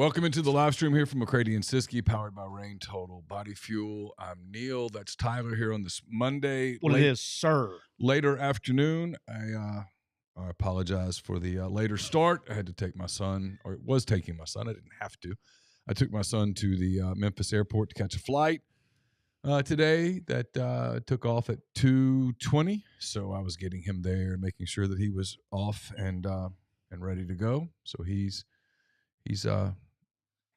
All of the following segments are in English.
Welcome into the live stream here from McCready and Siskey, powered by Rain Total Body Fuel. I'm Neal. That's Tyler here on this Monday. It is, sir. Later afternoon. I apologize for the later start. I had to take my son, or was taking my son. I didn't have to. I took my son to the Memphis airport to catch a flight today that took off at 2:20. So I was getting him there, making sure that he was off and ready to go. So he's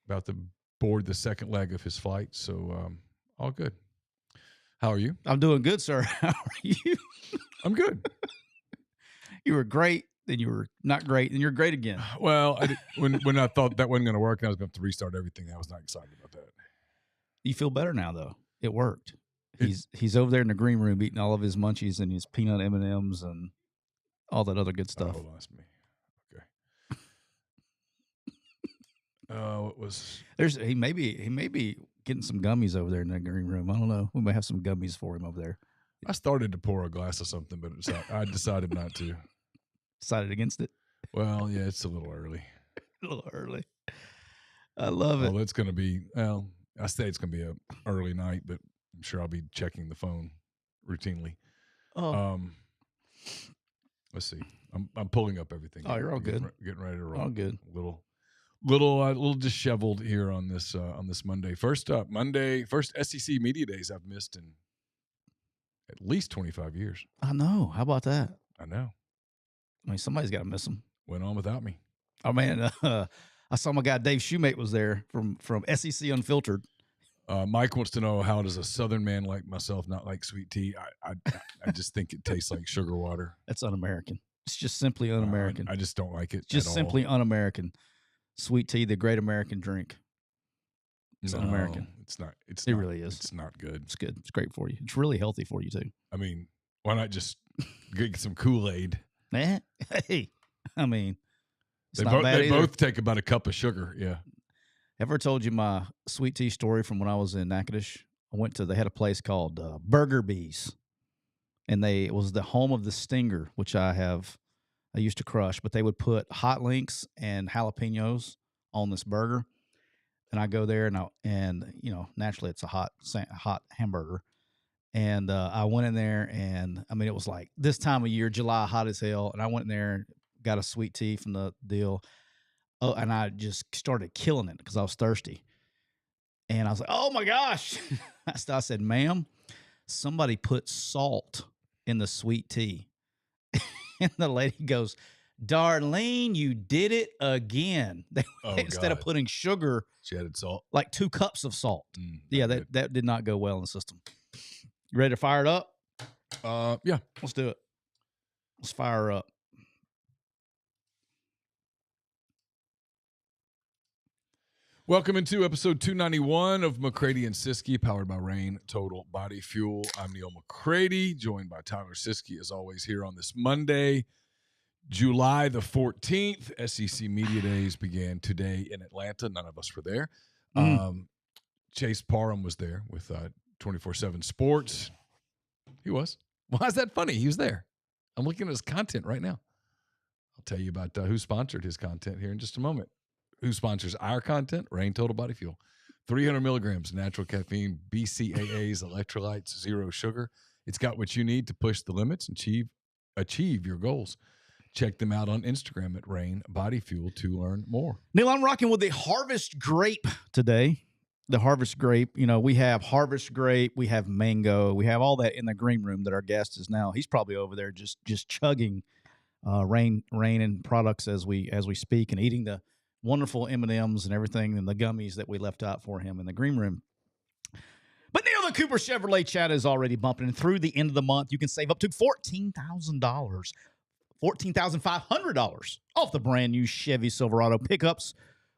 about to board the second leg of his flight. So all good. How are you? I'm doing good, sir. How are you? I'm good. You were great, then you were not great, and you're great again. Well, when I thought that wasn't going to work, and I was going to have to restart everything, I was not excited about that. You feel better now, though. It worked. He's over there in the green room eating all of his munchies and his peanut M&Ms and all that other good stuff. Hold on, that's me. Okay. What was? He may be getting some gummies over there in the green room. I don't know. We may have some gummies for him over there. I started to pour a glass of something, but I decided not to. Decided against it? Well, yeah, it's a little early. A little early. I love it. Well, it's going to be, I say it's going to be an early night, but I'm sure I'll be checking the phone routinely. Oh. Let's see. I'm pulling up everything. Oh, you're all good. Getting ready to roll. All good. A little disheveled here on this Monday. First SEC Media Days I've missed in at least 25 years. I know. How about that? I know. I mean, somebody's got to miss them. Went on without me. Oh, man. I saw my guy Dave Shoemate was there from SEC Unfiltered. Mike wants to know, how does a Southern man like myself not like sweet tea? I just think it tastes like sugar water. That's un-American. It's just simply un-American. I just don't like it. Just simply un-American. Sweet tea, the great American drink. It's un-American. It's not. It really is. It's not good. It's good. It's great for you. It's really healthy for you, too. I mean, why not just get some Kool-Aid? Hey, I mean, they both take about a cup of sugar. Yeah. Ever told you my sweet tea story from when I was in Natchitoches? They had a place called Burger Bees, and it was the home of the Stinger, which I used to crush, but they would put hot links and jalapenos on this burger. And I go there and naturally it's a hot hamburger. And I went in there, and I mean, it was like this time of year, July, hot as hell. And I went in there and got a sweet tea from the deal. Oh, and I just started killing it because I was thirsty. And I was like, oh my gosh. I said, ma'am, somebody put salt in the sweet tea. And the lady goes, Darlene, you did it again. Instead of putting sugar, she added salt. Like 2 cups of salt. Yeah, that did not go well in the system. You ready to fire it up? Yeah. Let's do it. Let's fire her up. Welcome into episode 291 of McCready and Siskey, powered by Rain Total Body Fuel. I'm Neal McCready, joined by Tyler Siskey, as always, here on this Monday, July the 14th. SEC Media Days began today in Atlanta. None of us were there. Chase Parham was there with 24/7 Sports. He was. Why is that funny? He was there. I'm looking at his content right now. I'll tell you about who sponsored his content here in just a moment. Who sponsors our content? Rain Total Body Fuel. 300 milligrams natural caffeine, BCAAs, electrolytes, zero sugar. It's got what you need to push the limits and achieve your goals. Check them out on Instagram at Rain Body Fuel to learn more. Neal, I'm rocking with the Harvest Grape today. The Harvest Grape, we have Harvest Grape, we have mango, we have all that in the green room that our guest is now. He's probably over there just chugging Rain and products as we speak, and eating the wonderful M&Ms and everything and the gummies that we left out for him in the green room. But Neal, the Cooper Chevrolet chat is already bumping, and through the end of the month, you can save up to $14,000, $14,500 off the brand new Chevy Silverado pickups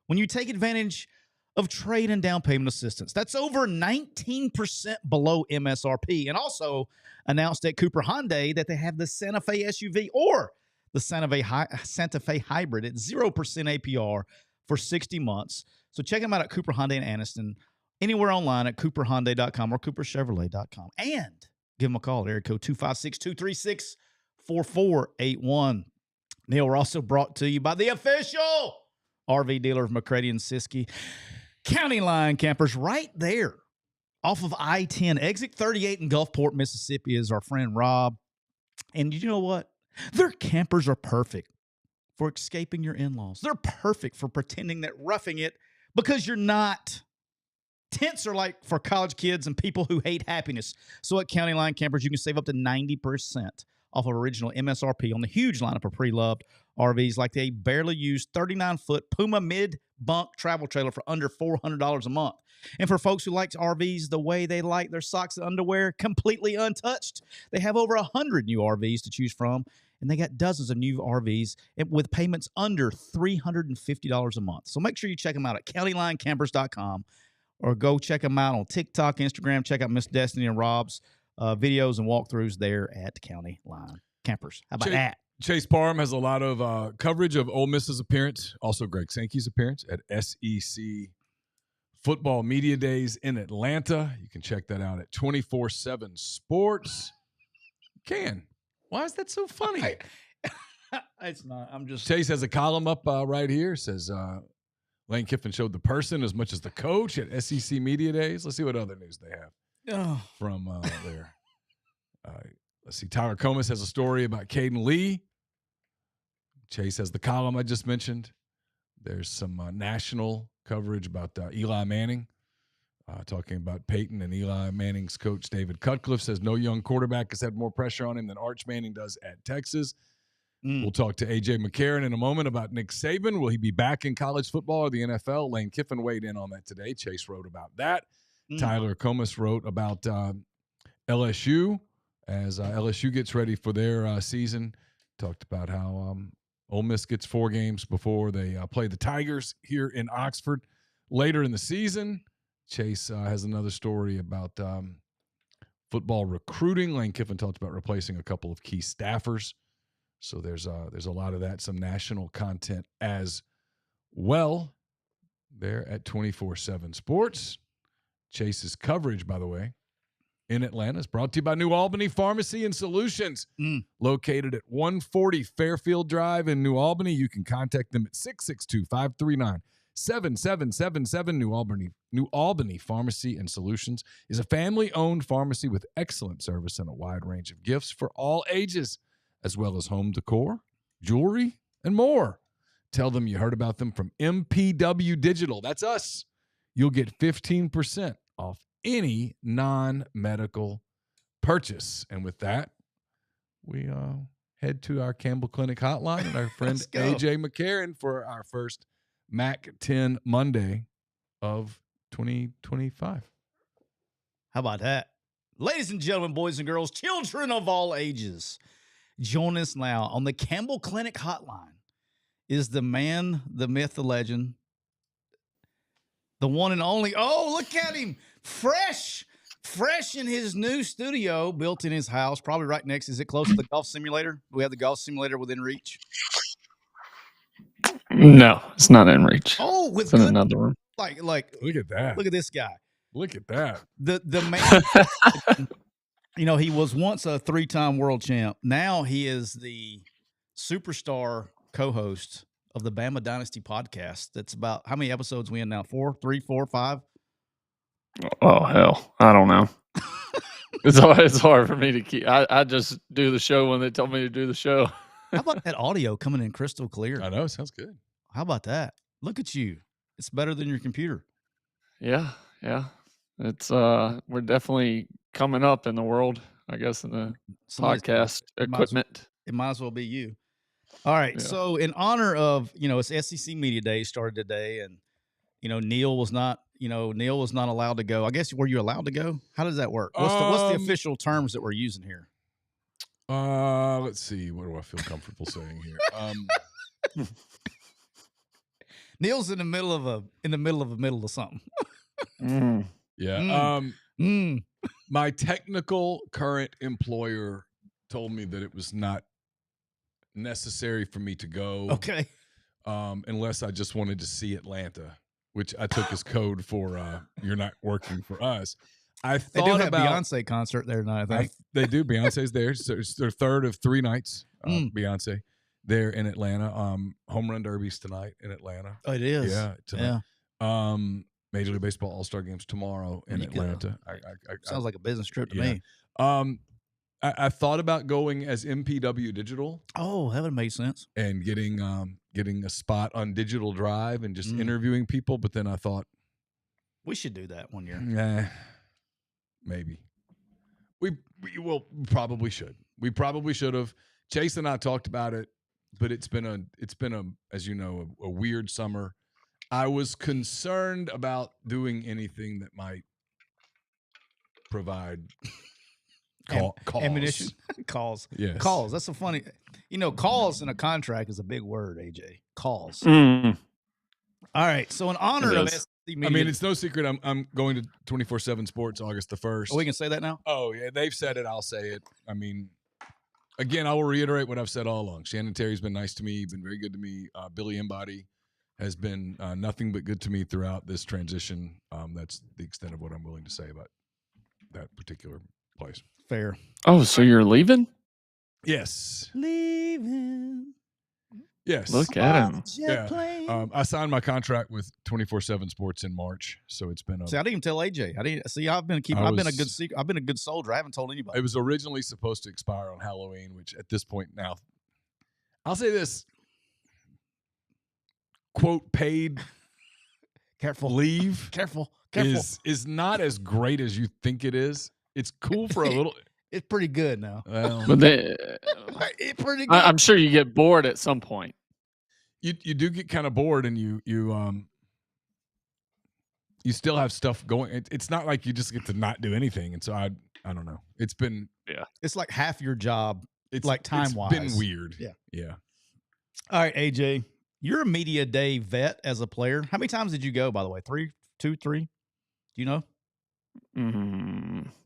when you take advantage of trade and down payment assistance. That's over 19% below MSRP. And also announced at Cooper Hyundai that they have the Santa Fe SUV or the Santa Fe Hybrid at 0% APR for 60 months. So check them out at Cooper Hyundai in Anniston, anywhere online at cooperhyundai.com or cooperchevrolet.com. And give them a call at area code 256-236-4481. Neal, we're also brought to you by the official RV dealer of McCready and Siskey. County Line Campers right there off of I-10, exit 38 in Gulfport, Mississippi is our friend Rob. And you know what? Their campers are perfect for escaping your in-laws. They're perfect for pretending that roughing it because you're not. Tents are like for college kids and people who hate happiness. So at County Line Campers, you can save up to 90% off of original MSRP on the huge lineup of pre-loved RVs like the barely used 39-foot Puma mid-bunk travel trailer for under $400 a month. And for folks who like RVs the way they like their socks and underwear, completely untouched, they have over 100 new RVs to choose from, and they got dozens of new RVs with payments under $350 a month. So make sure you check them out at countylinecampers.com or go check them out on TikTok, Instagram. Check out Miss Destiny and Rob's videos and walkthroughs there at County Line Campers. How about that? Chase Parham has a lot of coverage of Ole Miss's appearance, also Greg Sankey's appearance at SEC Football Media Days in Atlanta. You can check that out at 24/7 Sports. Why is that so funny? It's not. I'm just. Chase has a column up right here. Says Lane Kiffin showed the person as much as the coach at SEC Media Days. Let's see what other news they have from there. Let's see. Tyler Comas has a story about Caden Lee. Chase has the column I just mentioned. There's some national coverage about Eli Manning, talking about Peyton and Eli Manning's coach David Cutcliffe says no young quarterback has had more pressure on him than Arch Manning does at Texas. We'll talk to AJ McCarron in a moment about Nick Saban. Will he be back in college football or the NFL? Lane Kiffin weighed in on that today. Chase wrote about that. Tyler Comas wrote about LSU as LSU gets ready for their season. Talked about how Ole Miss gets 4 games before they play the Tigers here in Oxford later in the season. Chase has another story about football recruiting. Lane Kiffin talked about replacing a couple of key staffers. So there's a lot of that, some national content as well there at 24/7 Sports. Chase's coverage, by the way, in Atlanta is brought to you by New Albany Pharmacy and Solutions. Located at 140 Fairfield Drive in New Albany. You can contact them at 662-539-7777. New Albany Pharmacy and Solutions is a family-owned pharmacy with excellent service and a wide range of gifts for all ages, as well as home decor, jewelry, and more. Tell them you heard about them from MPW Digital. That's us. You'll get 15% off any non-medical purchase. And with that, we head to our Campbell Clinic Hotline and our friend AJ McCarron for our first Mac 10 Monday of 2025. How about that? Ladies and gentlemen, boys and girls, children of all ages, join us now on the Campbell Clinic Hotline is the man, the myth, the legend, the one and only. Oh, look at him. Fresh in his new studio built in his house, probably right next. Is it close to the golf simulator? Do we have the golf simulator within reach? No, it's not in reach. Oh, with in another room. Like look at that. Look at this guy. Look at that. The man, he was once a 3-time world champ. Now he is the superstar co-host of the Bama Dynasty podcast. That's about how many episodes we in now? 4, 3, 4, 5? Oh, hell. I don't know. It's hard for me to keep. I just do the show when they tell me to do the show. How about that audio coming in crystal clear? I know. It sounds good. How about that? Look at you. It's better than your computer. Yeah. It's we're definitely coming up in the world, I guess, in the podcast equipment. It might as well be you. All right. Yeah. So in honor of, it's SEC Media Day started today, and Neal was not allowed to go. I guess, were you allowed to go? How does that work? What's the official terms that we're using here? Let's see. What do I feel comfortable saying here? Neal's in the middle of something. Yeah. My technical current employer told me that it was not necessary for me to go. Okay. Unless I just wanted to see Atlanta, which I took as code for you're not working for us. I thought they do have about Beyonce concert there tonight. I think they do. Beyonce's there. So it's their third of 3 nights. Beyonce. there in Atlanta. Home run derbies tonight in Atlanta. Oh, it is. Yeah, tonight. Yeah. Major League Baseball All-Star games tomorrow in Atlanta. Sounds like a business trip to me. I thought about going as MPW Digital. Oh, that would make sense. And getting a spot on Digital Drive and just interviewing people, but then I thought we should do that one year. Nah, maybe. We probably should. We probably should have. Chase and I talked about it, but it's been a as you know, a weird summer. I was concerned about doing anything that might provide calls. Ammunition. Calls. Yes. Calls. That's so funny. Calls in a contract is a big word, AJ. Calls. Mm. All right. So in honor of SEC Media, I mean, it's no secret I'm going to 24/7 Sports August the 1st. Oh, we can say that now? Oh, yeah. They've said it. I'll say it. I mean, again, I will reiterate what I've said all along. Shannon Terry's been nice to me, been very good to me. Billy Embody has been nothing but good to me throughout this transition. That's the extent of what I'm willing to say about that particular place. Fair. Oh, so you're leaving? Yes. Leaving. Yes. Look at him. Yeah. I signed my contract with 24/7 Sports in March, so it's been. See, I didn't even tell AJ. I didn't see. I've been a good secret. I've been a good soldier. I haven't told anybody. It was originally supposed to expire on Halloween, which at this point now, I'll say this: quote paid. Careful. Leave. Careful. Is not as great as you think it is. It's cool for a little. It's pretty good now. Well, But it's pretty good. I'm sure you get bored at some point. You do get kind of bored, and you still have stuff going. It's not like you just get to not do anything. And so I don't know. It's been It's like half your job. It's like time wise. It's been weird. Yeah. All right, AJ, you're a media day vet as a player. How many times did you go? By the way, 3, 2, 3. Do you know?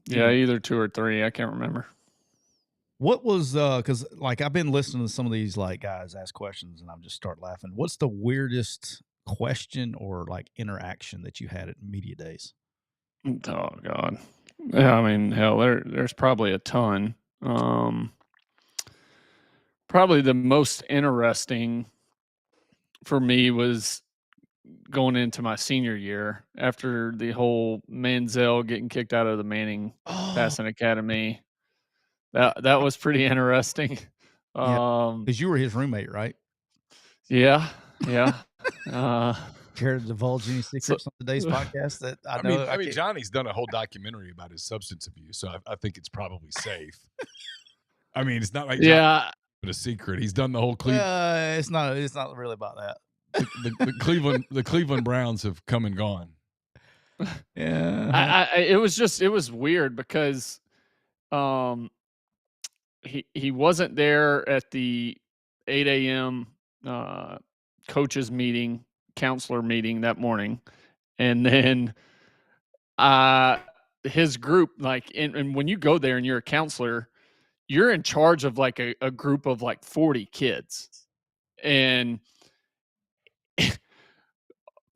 Yeah, either 2 or 3. I can't remember. What was because like I've been listening to some of these like guys ask questions and I just start laughing. What's the weirdest question or like interaction that you had at media days? Oh God. Yeah, I mean, hell, there's probably a ton. Probably the most interesting for me was going into my senior year after the whole Manziel getting kicked out of the Manning Passing Academy. That was pretty interesting. Because you were his roommate, right? Yeah. Care to divulge any secrets on today's podcast? That I mean, Johnny's done a whole documentary about his substance abuse, so I think it's probably safe. I mean, it's not like a secret. He's done the whole Cleveland. It's not really about that. The Cleveland Browns have come and gone. Yeah, it was weird because he wasn't there at the 8 a.m. Coaches meeting, counselor meeting that morning, and then his group, like, and when you go there and you're a counselor, you're in charge of like a group of like 40 kids, and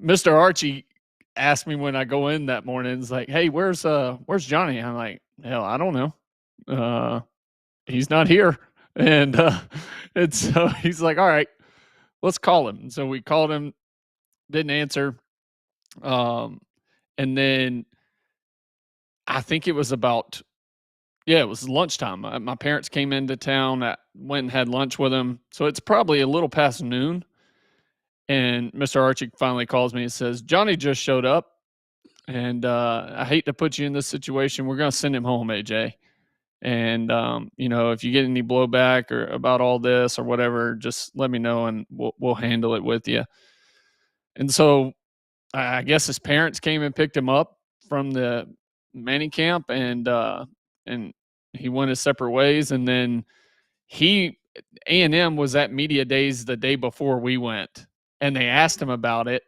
Mr. Archie asked me when I go in that morning, it's like, hey, where's Johnny? I'm like, hell, I don't know. He's not here. And so he's like, all right, let's call him. And so we called him, didn't answer. And then I think it was it was lunchtime. My parents came into town, went and had lunch with him. So it's probably a little past noon. And Mr. Archie finally calls me and says, Johnny just showed up. And I hate to put you in this situation. We're going to send him home, AJ. And, if you get any blowback or about all this or whatever, just let me know and we'll handle it with you. And so I guess his parents came and picked him up from the Manning camp and he went his separate ways. And then A&M was at media days the day before we went. And they asked him about it.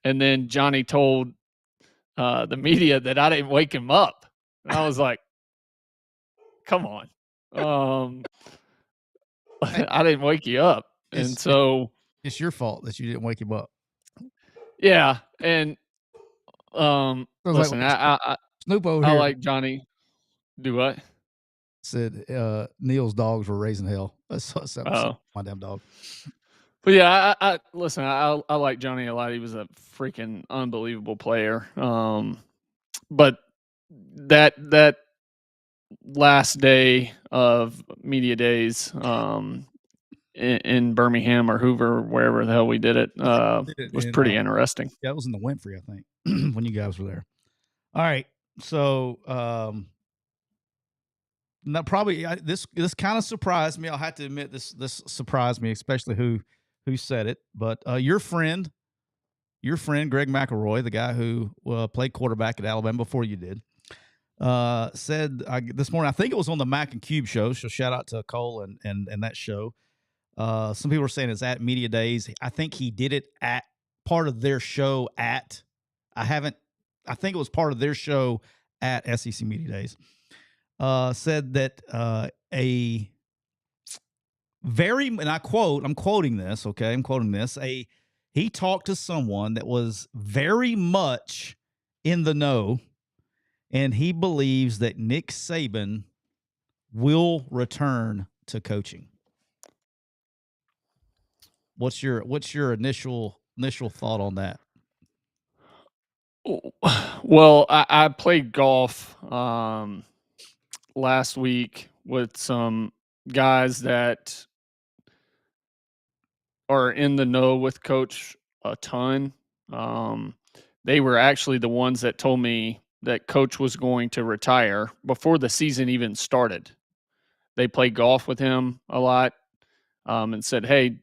And then Johnny told the media that I didn't wake him up. And I was like, come on. I didn't wake you up. And so it's your fault that you didn't wake him up. Yeah. And listen, Snoop over I here. like Johnny. Do what? Said Neal's dogs were raising hell. That's my damn dog. But yeah, I listen. I like Johnny a lot. He was a freaking unbelievable player. But that last day of media days, in Birmingham or Hoover, wherever the hell we did it, was pretty interesting. Yeah, it was in the Winfrey, I think, when you guys were there. All right, so now probably this kind of surprised me. I'll have to admit this surprised me, especially who said it. But your friend Greg McElroy, the guy who played quarterback at Alabama before you did, said this morning. I think it was on the Mac and Cube show. So shout out to Cole and that show. Some people are saying it's at Media Days. I think he did it at part of their show at. I think it was part of their show at SEC Media Days. Said that a very, and I quote, I'm quoting this, okay? I'm quoting this. He talked to someone that was very much in the know, and he believes that Nick Saban will return to coaching. What's your initial thought on that? Well, I played golf last week with some guys that are in the know with Coach a ton. They were actually the ones that told me that Coach was going to retire before the season even started. They played golf with him a lot, and said, "Hey,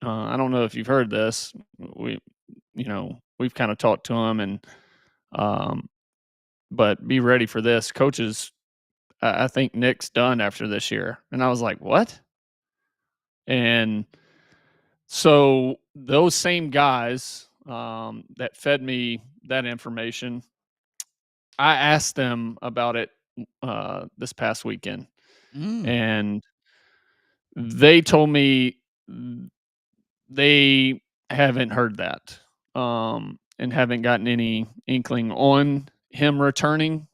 I don't know if you've heard this. We've kind of talked to him, and but be ready for this. Coaches, I think Nick's done after this year." And I was like, "What?" And so those same guys that fed me that information, I asked them about it this past weekend, and they told me they haven't heard that and haven't gotten any inkling on him returning.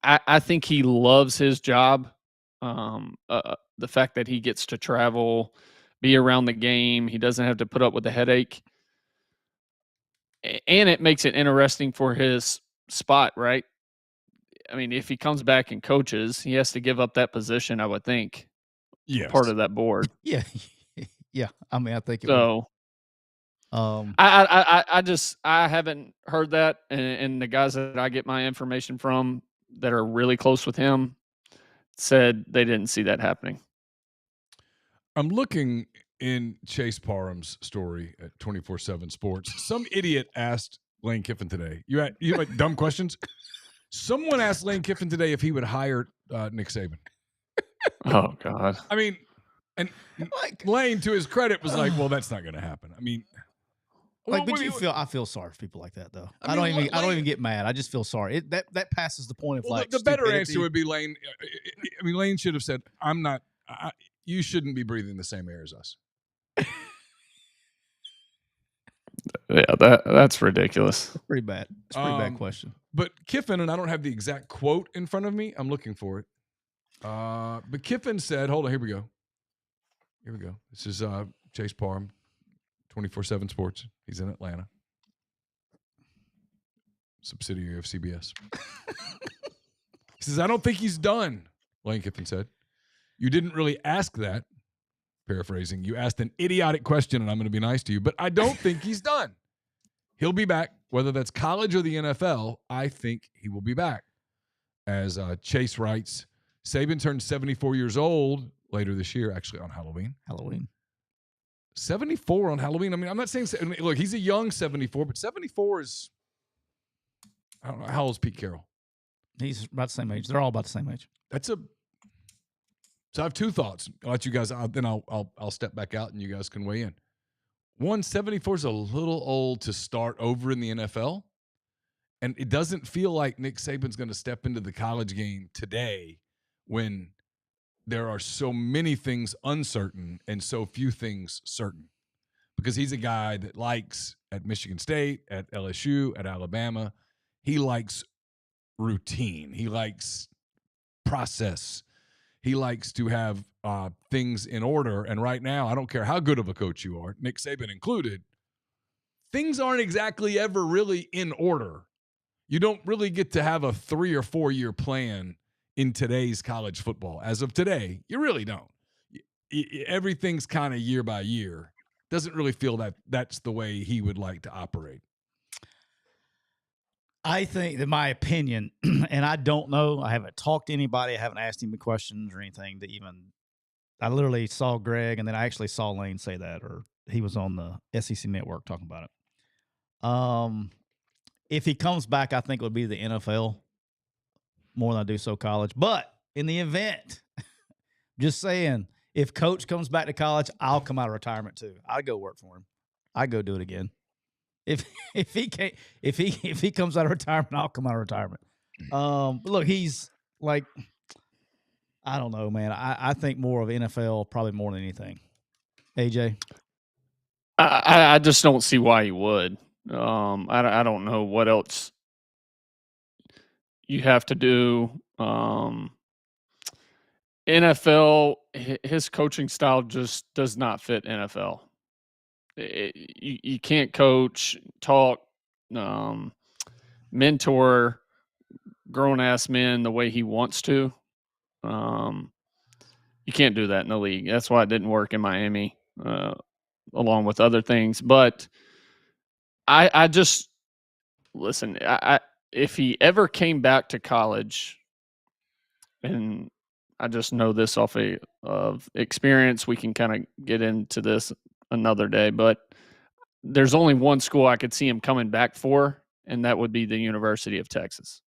I think he loves his job. The fact that he gets to travel, be around the game, he doesn't have to put up with the headache. And it makes it interesting for his spot, right? I mean, if he comes back and coaches, he has to give up that position, I would think. Yes. Part of that board. Yeah. Yeah. I mean, I think it so. I haven't heard that, and the guys that I get my information from that are really close with him said they didn't see that happening. I'm looking in Chase Parham's story at 24/7 Sports. Some idiot asked Lane Kiffin today. You had dumb questions. Someone asked Lane Kiffin today if he would hire Nick Saban. Oh God! I mean, and Lane, to his credit, was like, "Well, that's not going to happen." I mean, I feel sorry for people like that, though. I don't even get mad. I just feel sorry. That passes the point of the better answer would be Lane. I mean, Lane should have said, "I'm not. You shouldn't be breathing the same air as us." Yeah, that's ridiculous. It's pretty bad. It's a pretty bad question. But Kiffin, and I don't have the exact quote in front of me. I'm looking for it. But Kiffin said, "Hold on, here we go. Here we go. This is Chase Parham, 24/7 Sports. He's in Atlanta, subsidiary of CBS." He says, "I don't think he's done." Lane Kiffin said, "You didn't really ask that." Paraphrasing, you asked an idiotic question, and I'm going to be nice to you, but I don't think he's done. He'll be back, whether that's college or the NFL. I think he will be back. As Chase writes, Sabin turned 74 years old later this year, actually on Halloween. 74 on Halloween. I mean, I'm not saying, look, he's a young 74, but 74 is, I don't know, how old is Pete Carroll? He's about the same age. They're all about the same age. So I have two thoughts. I'll let you guys, then I'll step back out and you guys can weigh in. 74 is a little old to start over in the NFL. And it doesn't feel like Nick Saban's going to step into the college game today when there are so many things uncertain and so few things certain. Because he's a guy that likes, at Michigan State, at LSU, at Alabama, he likes routine. He likes process. He likes to have things in order. And right now, I don't care how good of a coach you are, Nick Saban included, things aren't exactly ever really in order. You don't really get to have a 3 or 4 year plan in today's college football. As of today, you really don't. Everything's kind of year by year. Doesn't really feel that that's the way he would like to operate. I think that my opinion, and I don't know, I haven't talked to anybody, I haven't asked him questions or anything to even, I literally saw Greg and then I actually saw Lane say that, or he was on the SEC Network talking about it. If he comes back, I think it would be the NFL more than I do so college. But in the event, just saying, if Coach comes back to college, I'll come out of retirement too. I'd go work for him. I'd go do it again. If he comes out of retirement, I'll come out of retirement. But look, he's like, I don't know, man. I think more of NFL probably more than anything. AJ, I just don't see why he would. I don't know what else you have to do. NFL, his coaching style just does not fit NFL. You can't coach, talk, mentor grown-ass men the way he wants to. You can't do that in the league. That's why it didn't work in Miami, along with other things. But I just listen. If he ever came back to college, and I just know this off of experience, we can kind of get into this another day. But there's only one school I could see him coming back for, and that would be the University of Texas.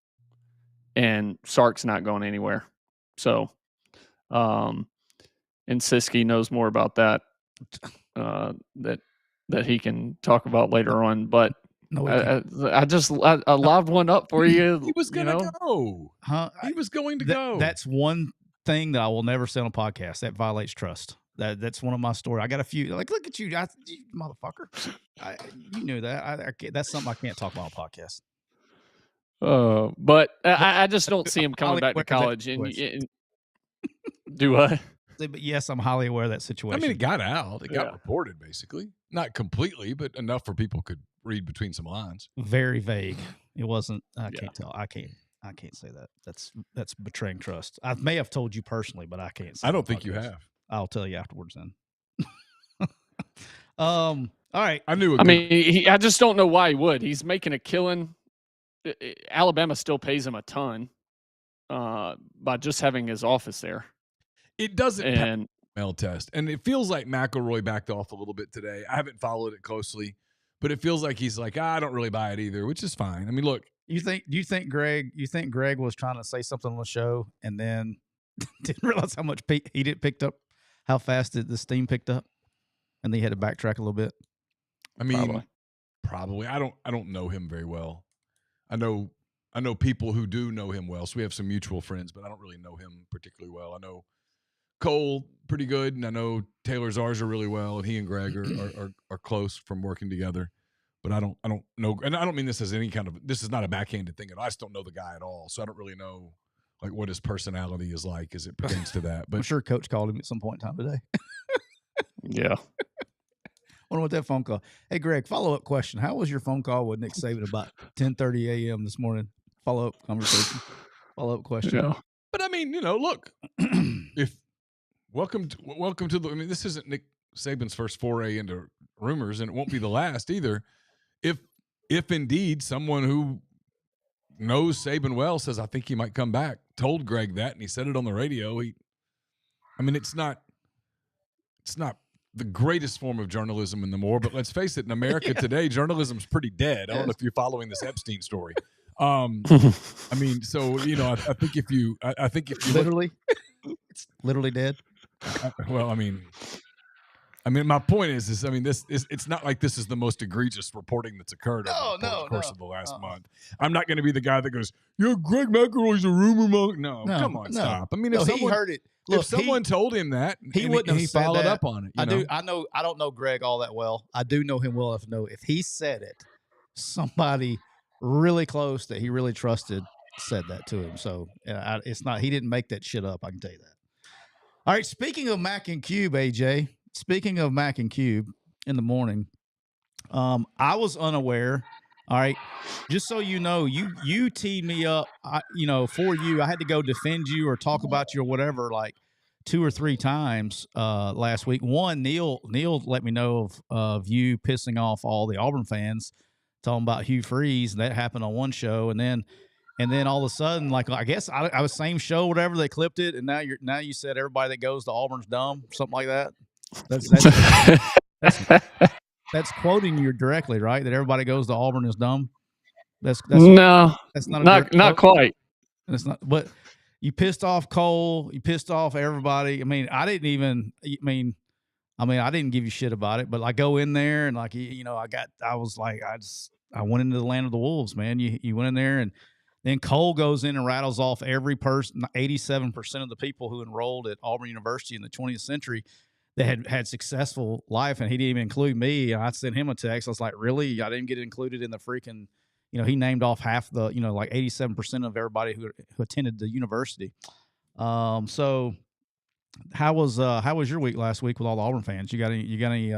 And Sark's not going anywhere. So, and Siskey knows more about that that he can talk about later on. But no, I lobbed one up for you. He was going to go. Huh? He was going to go. That's one thing that I will never say on a podcast. That violates trust. That's one of my stories. I got a few. Like, look at you, you motherfucker. You knew that. That's something I can't talk about on a podcast. But I just don't see him coming back to college. And do what? But yes, I'm highly aware of that situation. I mean, it got out. It got reported, basically. Not completely, but enough for people could read between some lines. Very vague. It wasn't. I can't tell. I can't say that. That's betraying trust. I may have told you personally, but I can't say. I don't think you have. I'll tell you afterwards then. All right. I just don't know why he would. He's making a killing. Alabama still pays him a ton by just having his office there. It doesn't smell test. And it feels like McElroy backed off a little bit today. I haven't followed it closely, but it feels like he's like, I don't really buy it either, which is fine. I mean, look. You think Greg was trying to say something on the show and then didn't realize how much he didn't picked up, how fast the steam picked up, and then he had to backtrack a little bit? I mean, probably. I don't know him very well. I know people who do know him well, so we have some mutual friends, but I don't really know him particularly well. I know Cole pretty good, and I know Taylor Zarza really well, and he and Greg are close from working together. But I don't know, and I don't mean this as any kind of, this is not a backhanded thing at all. I just don't know the guy at all, so I don't really know like what his personality is like as it pertains to that. But I'm sure Coach called him at some point in time today. Yeah. Wonder what that phone call. Hey, Greg, follow-up question. How was your phone call with Nick Saban about 10:30 a.m. this morning? Follow-up conversation. Follow-up question. Yeah. But I mean, look, welcome to the, I mean, this isn't Nick Saban's first foray into rumors, and it won't be the last either. If indeed someone who knows Saban well says, I think he might come back, told Greg that, and he said it on the radio. It's not the greatest form of journalism in the more, but let's face it, in America today, journalism's pretty dead. I don't know if you're following this Epstein story. I mean, so, I think if you literally, it's literally dead. Well, I mean, my point is this is, it's not like this is the most egregious reporting that's occurred over the course of the last month. I'm not going to be the guy that goes, Greg McElroy's a rumor monk. No, come on, stop. I mean, if someone he heard it. Look, if someone told him that, he wouldn't have he followed that. up on it. I don't know Greg all that well. I do know him well enough to know if he said it, somebody really close that he really trusted said that to him. So it's not, he didn't make that shit up. I can tell you that. All right. Speaking of Mac and Cube, AJ. Speaking of Mac and Cube in the morning, I was unaware. All right. Just so you know, you teed me up. For you, I had to go defend you or talk about you or whatever, like 2 or 3 times last week. One, Neal let me know of you pissing off all the Auburn fans, talking about Hugh Freeze. That happened on one show, and then all of a sudden, like I guess I was same show, whatever, they clipped it, and now you said everybody that goes to Auburn's dumb, something like that. That's quoting you directly, right? That everybody goes to Auburn is dumb. That's no, that's not quite. That's not. But you pissed off Cole. You pissed off everybody. I mean, I didn't even. I didn't give you shit about it. But I go in there and like I went into the land of the wolves, man. You went in there and then Cole goes in and rattles off every person. 87% of the people who enrolled at Auburn University in the 20th century that had successful life, and he didn't even include me. And I sent him a text. I was like, really? I didn't get included in the freaking, he named off half the, like 87% of everybody who attended the university. So how was your week last week with all the Auburn fans? You got any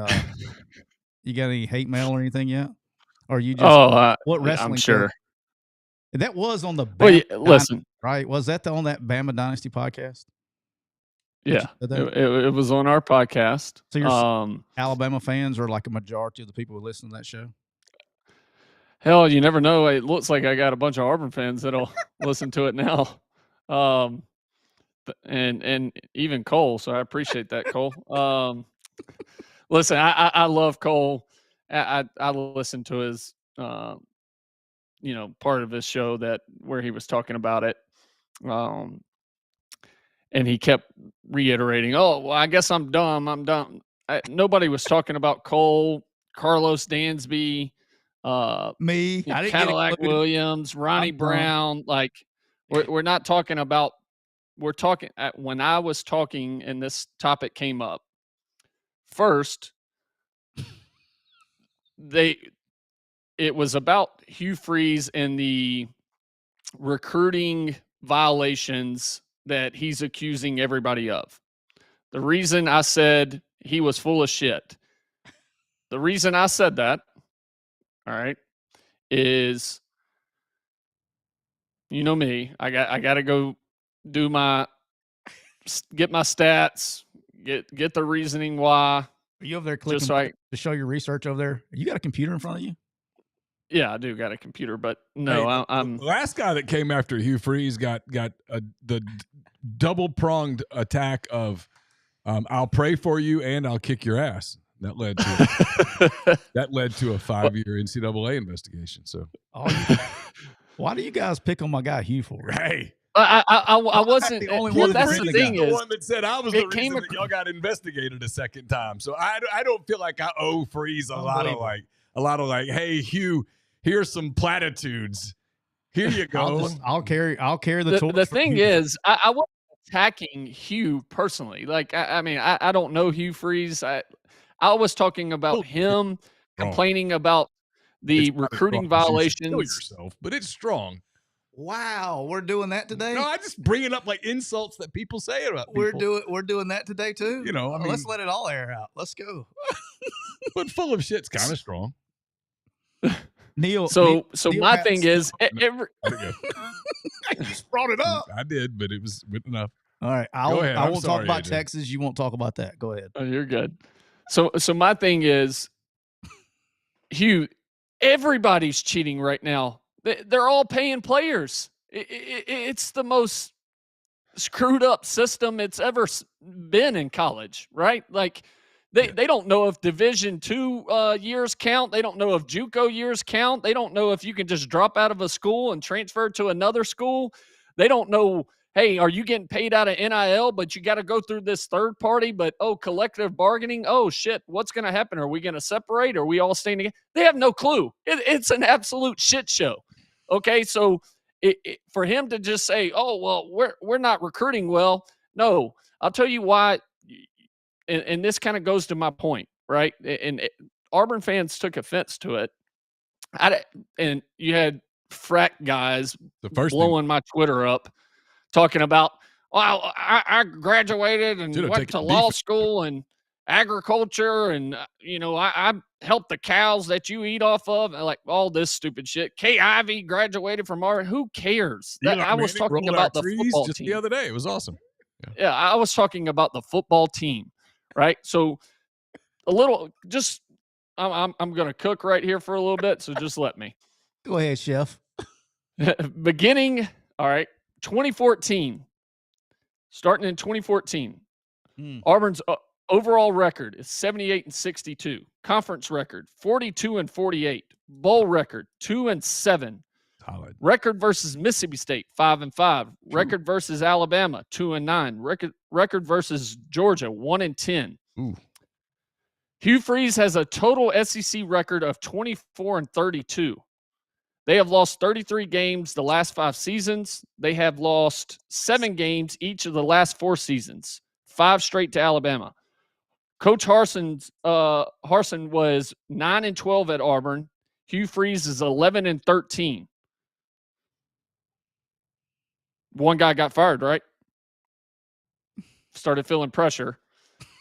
hate mail or anything yet? Or you just, what wrestling? I'm sure. That was on the Bama listen, right? Was that on that Bama Dynasty podcast? Yeah, it was on our podcast. So your Alabama fans are like a majority of the people who listen to that show? Hell, you never know. It looks like I got a bunch of Auburn fans that'll listen to it now, and even Cole. So I appreciate that, Cole. Listen, I love Cole. I listened to his part of his show where he was talking about it. And he kept reiterating, "Oh, well, I guess I'm dumb. I'm dumb." Nobody was talking about Cole, Carlos Dansby, me, Cadillac Williams, Ronnie Brown. Like, we're not talking about. We're talking when I was talking and this topic came up. First, it was about Hugh Freeze and the recruiting violations that he's accusing everybody of. The reason I said he was full of shit, the reason I said that, all right, is, me, I got to go get my stats, get the reasoning why. Are you over there clicking to show your research over there? You got a computer in front of you? Yeah, I do got a computer, but no, I'm the last guy that came after Hugh Freeze got the double-pronged attack of I'll pray for you and I'll kick your ass. That led to a 5-year NCAA investigation. So why do you guys pick on my guy Hugh for? Hey, I wasn't the only one. That's the thing is the one that said I was the reason that y'all got investigated a second time. So I don't feel like I owe Freeze a lot of like, hey Hugh, here's some platitudes. Here you go. I'll carry the torch. The thing is, I wasn't attacking Hugh personally. Like, I don't know Hugh Freeze. I was talking about him complaining about the recruiting violations. Kill yourself, but it's strong. Wow, we're doing that today. No, I just bringing up like insults that people say about people. We're doing that today too. Let's let it all air out. Let's go. But full of shit's kind of strong. Neal. So my thing is, you just brought it up. I did, but it was good enough. All right, I won't talk about AJ. Texas. You won't talk about that. Go ahead. Oh, you're good. So my thing is, Hugh, everybody's cheating right now. They're all paying players. It's the most screwed up system it's ever been in college, right? Like, they don't know if Division II years count. They don't know if JUCO years count. They don't know if you can just drop out of a school and transfer to another school. They don't know, hey, are you getting paid out of NIL, but you got to go through this third party, but, collective bargaining. Oh, shit, what's going to happen? Are we going to separate? Are we all staying together? They have no clue. It's an absolute shit show. Okay, so for him to just say, oh, well, we're not recruiting well. No, I'll tell you why. And this kind of goes to my point, right? And Auburn fans took offense to it. And you had frat guys blowing my Twitter up, talking about, well, I graduated and Should've went taken to law defense. school and agriculture, and I helped the cows that you eat off of, and like all this stupid shit. Kay Ivey graduated from our. Who cares? That Eli I was Manning talking rolled our about the trees football just team. the other day. It was awesome. Yeah, I was talking about the football team, right? So a little, just I'm gonna cook right here for a little bit, so just let me. Go ahead, Chef. Beginning, all right, 2014, starting in 2014, Auburn's overall record is 78-62. Conference record 42-48. Bowl record 2-7. Solid. Record versus Mississippi State 5-5. Record versus Alabama 2-9. Record versus Georgia 1-10. Ooh. Hugh Freeze has a total SEC record of 24-32. They have lost 33 games the last 5 seasons. They have lost 7 games each of the last 4 seasons, 5 straight to Alabama. Coach Harsin was 9-12 at Auburn. Hugh Freeze is 11-13. One guy got fired, right? Started feeling pressure.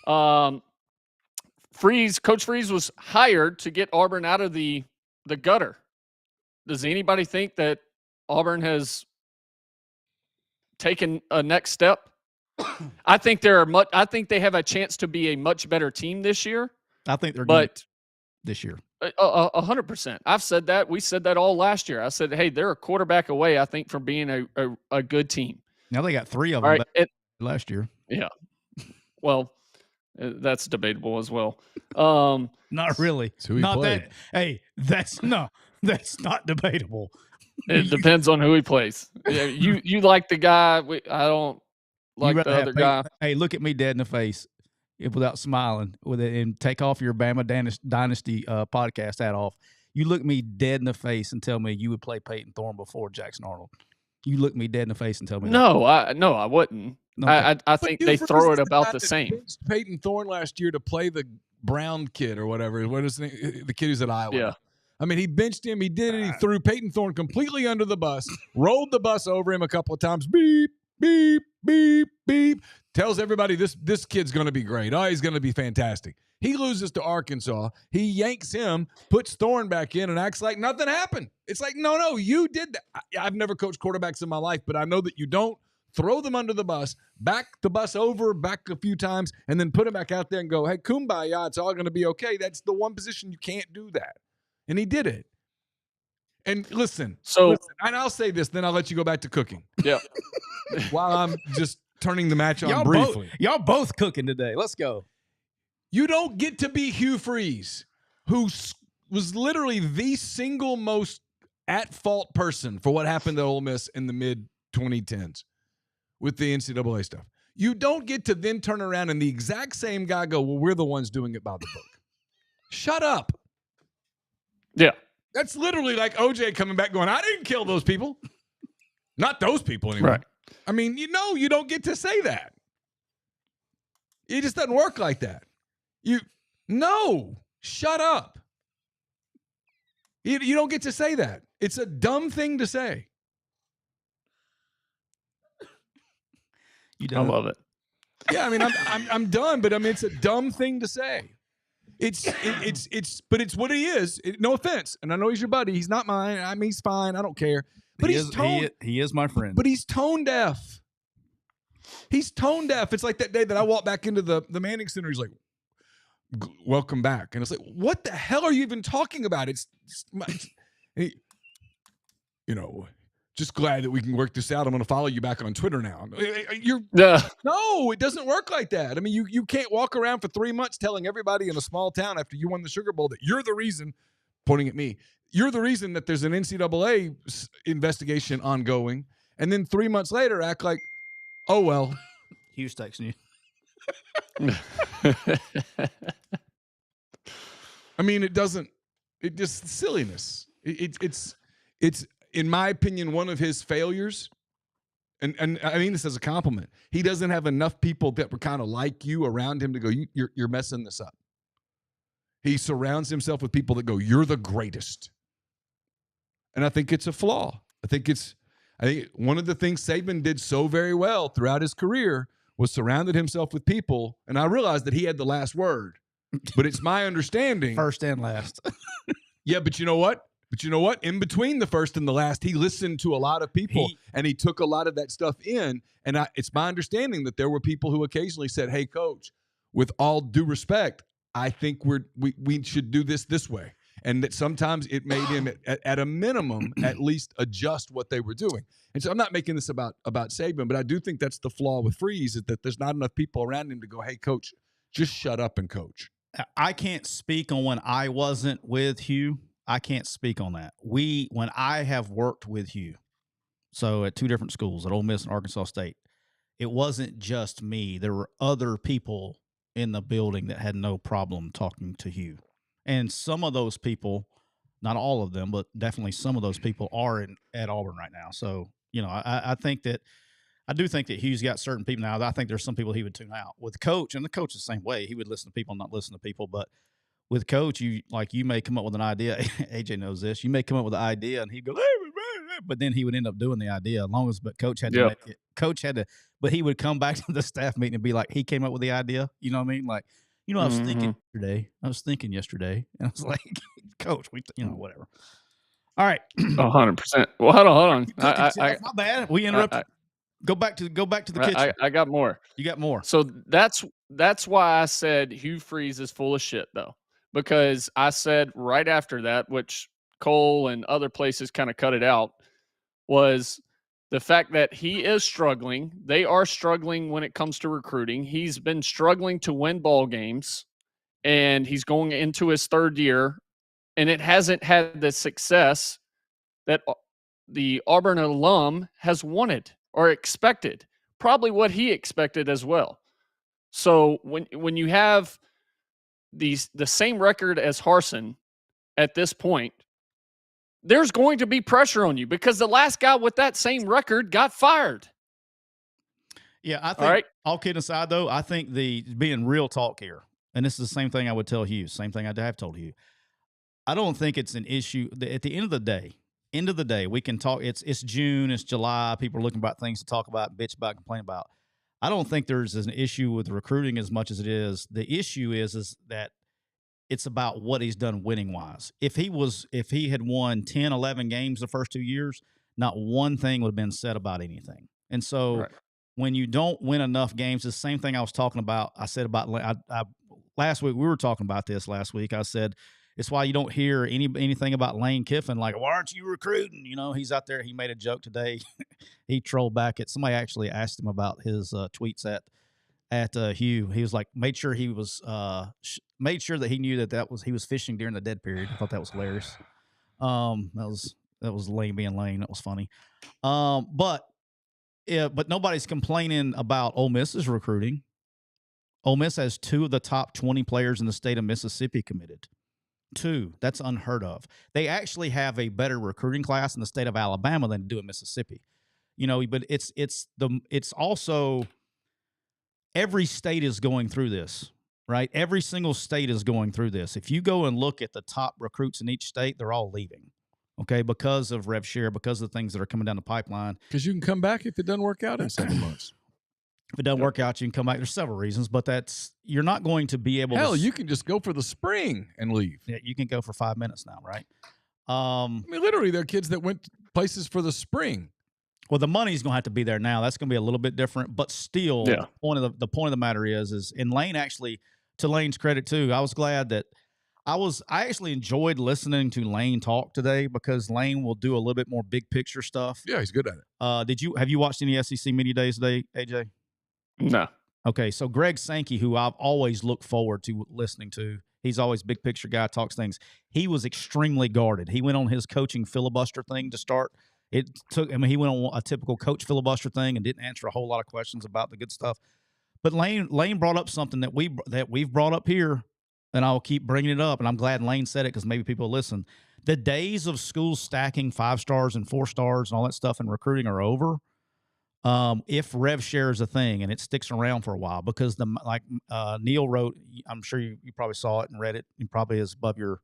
Coach Freeze was hired to get Auburn out of the gutter. Does anybody think that Auburn has taken a next step? I think I think they have a chance to be a much better team this year. I think they're good this year. 100%. I've said that. We said that all last year. I said, hey, they're a quarterback away, I think, from being a good team. Now they got 3 of them last year. Yeah. Well, that's debatable as well. Not really. That's who he not played. that. Hey, that's not debatable. It depends on who he plays. Yeah, you like the guy. I don't like the other guy. Hey, look at me dead in the face without smiling and take off your Bama Dynasty podcast hat off. You look me dead in the face and tell me you would play Peyton Thorne before Jackson Arnold. You look me dead in the face and tell me no, I wouldn't. Okay. I think they throw it about the same. Peyton Thorne last year to play the Brown kid or whatever. What is the kid who's at Iowa? Yeah. I mean, he benched him. He did it. He threw Peyton Thorne completely under the bus, rolled the bus over him a couple of times. Beep, beep, beep, beep. Tells everybody this kid's going to be great. Oh, he's going to be fantastic. He loses to Arkansas. He yanks him, puts Thorne back in, and acts like nothing happened. It's like, no, you did that. I've never coached quarterbacks in my life, but I know that you don't throw them under the bus, back the bus over, back a few times, and then put him back out there and go, hey, kumbaya, it's all going to be okay. That's the one position you can't do that. And he did it. And listen, and I'll say this, then I'll let you go back to cooking. Yeah. While I'm just turning the match on briefly. Y'all both cooking today. Let's go. You don't get to be Hugh Freeze, who was literally the single most at-fault person for what happened to Ole Miss in the mid-2010s with the NCAA stuff. You don't get to then turn around and the exact same guy go, well, we're the ones doing it by the book. Shut up. Yeah. That's literally like OJ coming back going, I didn't kill those people. Not those people anyway. Right. I mean, you don't get to say that. It just doesn't work like that. Shut up. You don't get to say that. It's a dumb thing to say. I love it. Yeah, I mean, I'm done, but I mean, it's a dumb thing to say. But it's what he is. No offense, and I know he's your buddy. He's not mine. I mean, he's fine. I don't care. But he is my friend. But he's tone deaf. He's tone deaf. It's like that day that I walked back into the Manning Center. He's like, welcome back. And it's like, what the hell are you even talking about? Just glad that we can work this out. I'm going to follow you back on Twitter now. No, it doesn't work like that. I mean, you can't walk around for 3 months telling everybody in a small town after you won the Sugar Bowl that you're the reason, pointing at me, you're the reason that there's an NCAA investigation ongoing. And then 3 months later, act like, oh, well. Hugh's texting you. I mean, it's just silliness. It's in my opinion, one of his failures. And I mean this as a compliment. He doesn't have enough people that were kind of like you around him to go, you're messing this up. He surrounds himself with people that go, you're the greatest. And I think it's a flaw. I think one of the things Saban did so very well throughout his career was surrounded himself with people, and I realized that he had the last word. But it's my understanding. First and last. Yeah, but you know what? In between the first and the last, he listened to a lot of people, and he took a lot of that stuff in. And it's my understanding that there were people who occasionally said, "Hey, coach, with all due respect, I think we should do this way." And that sometimes it made him, at a minimum, at least adjust what they were doing. And so I'm not making this about Saban, but I do think that's the flaw with Freeze, is that there's not enough people around him to go, "Hey, coach, just shut up and coach." I can't speak on when I wasn't with Hugh. I can't speak on that. When I have worked with Hugh, so at two different schools, at Ole Miss and Arkansas State, it wasn't just me. There were other people in the building that had no problem talking to Hugh. And some of those people, not all of them, but definitely some of those people are at Auburn right now. So, I think that I do think that Hugh's got certain people now. I think there's some people he would tune out. With Coach, and the coach is the same way. He would listen to people, not listen to people. But with Coach, you may come up with an idea. AJ knows this. You may come up with an idea, and he'd go, but then he would end up doing the idea. But Coach had to make it. Coach had to, but he would come back to the staff meeting and be like, he came up with the idea. You know what I mean? Like, I was thinking yesterday. And I was like, Coach, whatever. All right. 100%. Well, hold on. My bad. We interrupted. Go back to the kitchen. I got more. You got more. So that's why I said Hugh Freeze is full of shit, though, because I said right after that, which Cole and other places kind of cut it out, was the fact that he is struggling. They are struggling when it comes to recruiting. He's been struggling to win ball games, and he's going into his third year, and it hasn't had the success that the Auburn alum has wanted or expected, probably what he expected as well. So when you have the same record as Harsin at this point, there's going to be pressure on you because the last guy with that same record got fired. Yeah, I think, all kidding aside, though, I think being real talk here, and this is the same thing I would tell Hugh, same thing I have told Hugh. I don't think it's an issue. At the end of the day, we can talk. It's June, it's July. People are looking about things to talk about, bitch about, complain about. I don't think there's an issue with recruiting as much as it is. The issue is that it's about what he's done winning wise. If he had won 10, 11 games the first 2 years, not one thing would have been said about anything. And so when you don't win enough games, the same thing I was talking about. I said about last week, we were talking about this last week. I said, it's why you don't hear anything about Lane Kiffin. Like, why aren't you recruiting? He's out there. He made a joke today. He trolled back at somebody. Actually asked him about his tweets at Hugh. He was like, made sure he was made sure that he knew that he was fishing during the dead period. I thought that was hilarious. That was Lane being Lane. That was funny. But nobody's complaining about Ole Miss's recruiting. Ole Miss has 2 of the top 20 players in the state of Mississippi committed. 2. That's unheard of. They actually have a better recruiting class in the state of Alabama than they do in Mississippi. But it's also every state is going through this, right? Every single state is going through this. If you go and look at the top recruits in each state, they're all leaving. Okay, because of rev share, because of the things that are coming down the pipeline. Because you can come back if it doesn't work out in 7 months. If it doesn't work out, you can come back. There's several reasons, but you're not going to be able to. You can just go for the spring and leave. Yeah, you can go for 5 minutes now, right? Literally, there are kids that went places for the spring. Well, the money's going to have to be there now. That's going to be a little bit different, but still, the point of the matter is, and Lane actually, to Lane's credit too, I was glad that I actually enjoyed listening to Lane talk today because Lane will do a little bit more big picture stuff. Yeah, he's good at it. Have you watched any SEC Media Days today, AJ? No. Okay, so Greg Sankey, who I've always looked forward to listening to, he's always big picture guy, talks things. He was extremely guarded. He went on his coaching filibuster thing to start. He went on a typical coach filibuster thing and didn't answer a whole lot of questions about the good stuff. But Lane brought up something that we've brought up here, and I'll keep bringing it up. And I'm glad Lane said it because maybe people will listen. The days of schools stacking 5 stars and 4 stars and all that stuff in recruiting are over. If rev share is a thing and it sticks around for a while, because Neal wrote, I'm sure you probably saw it and read it. It probably is above your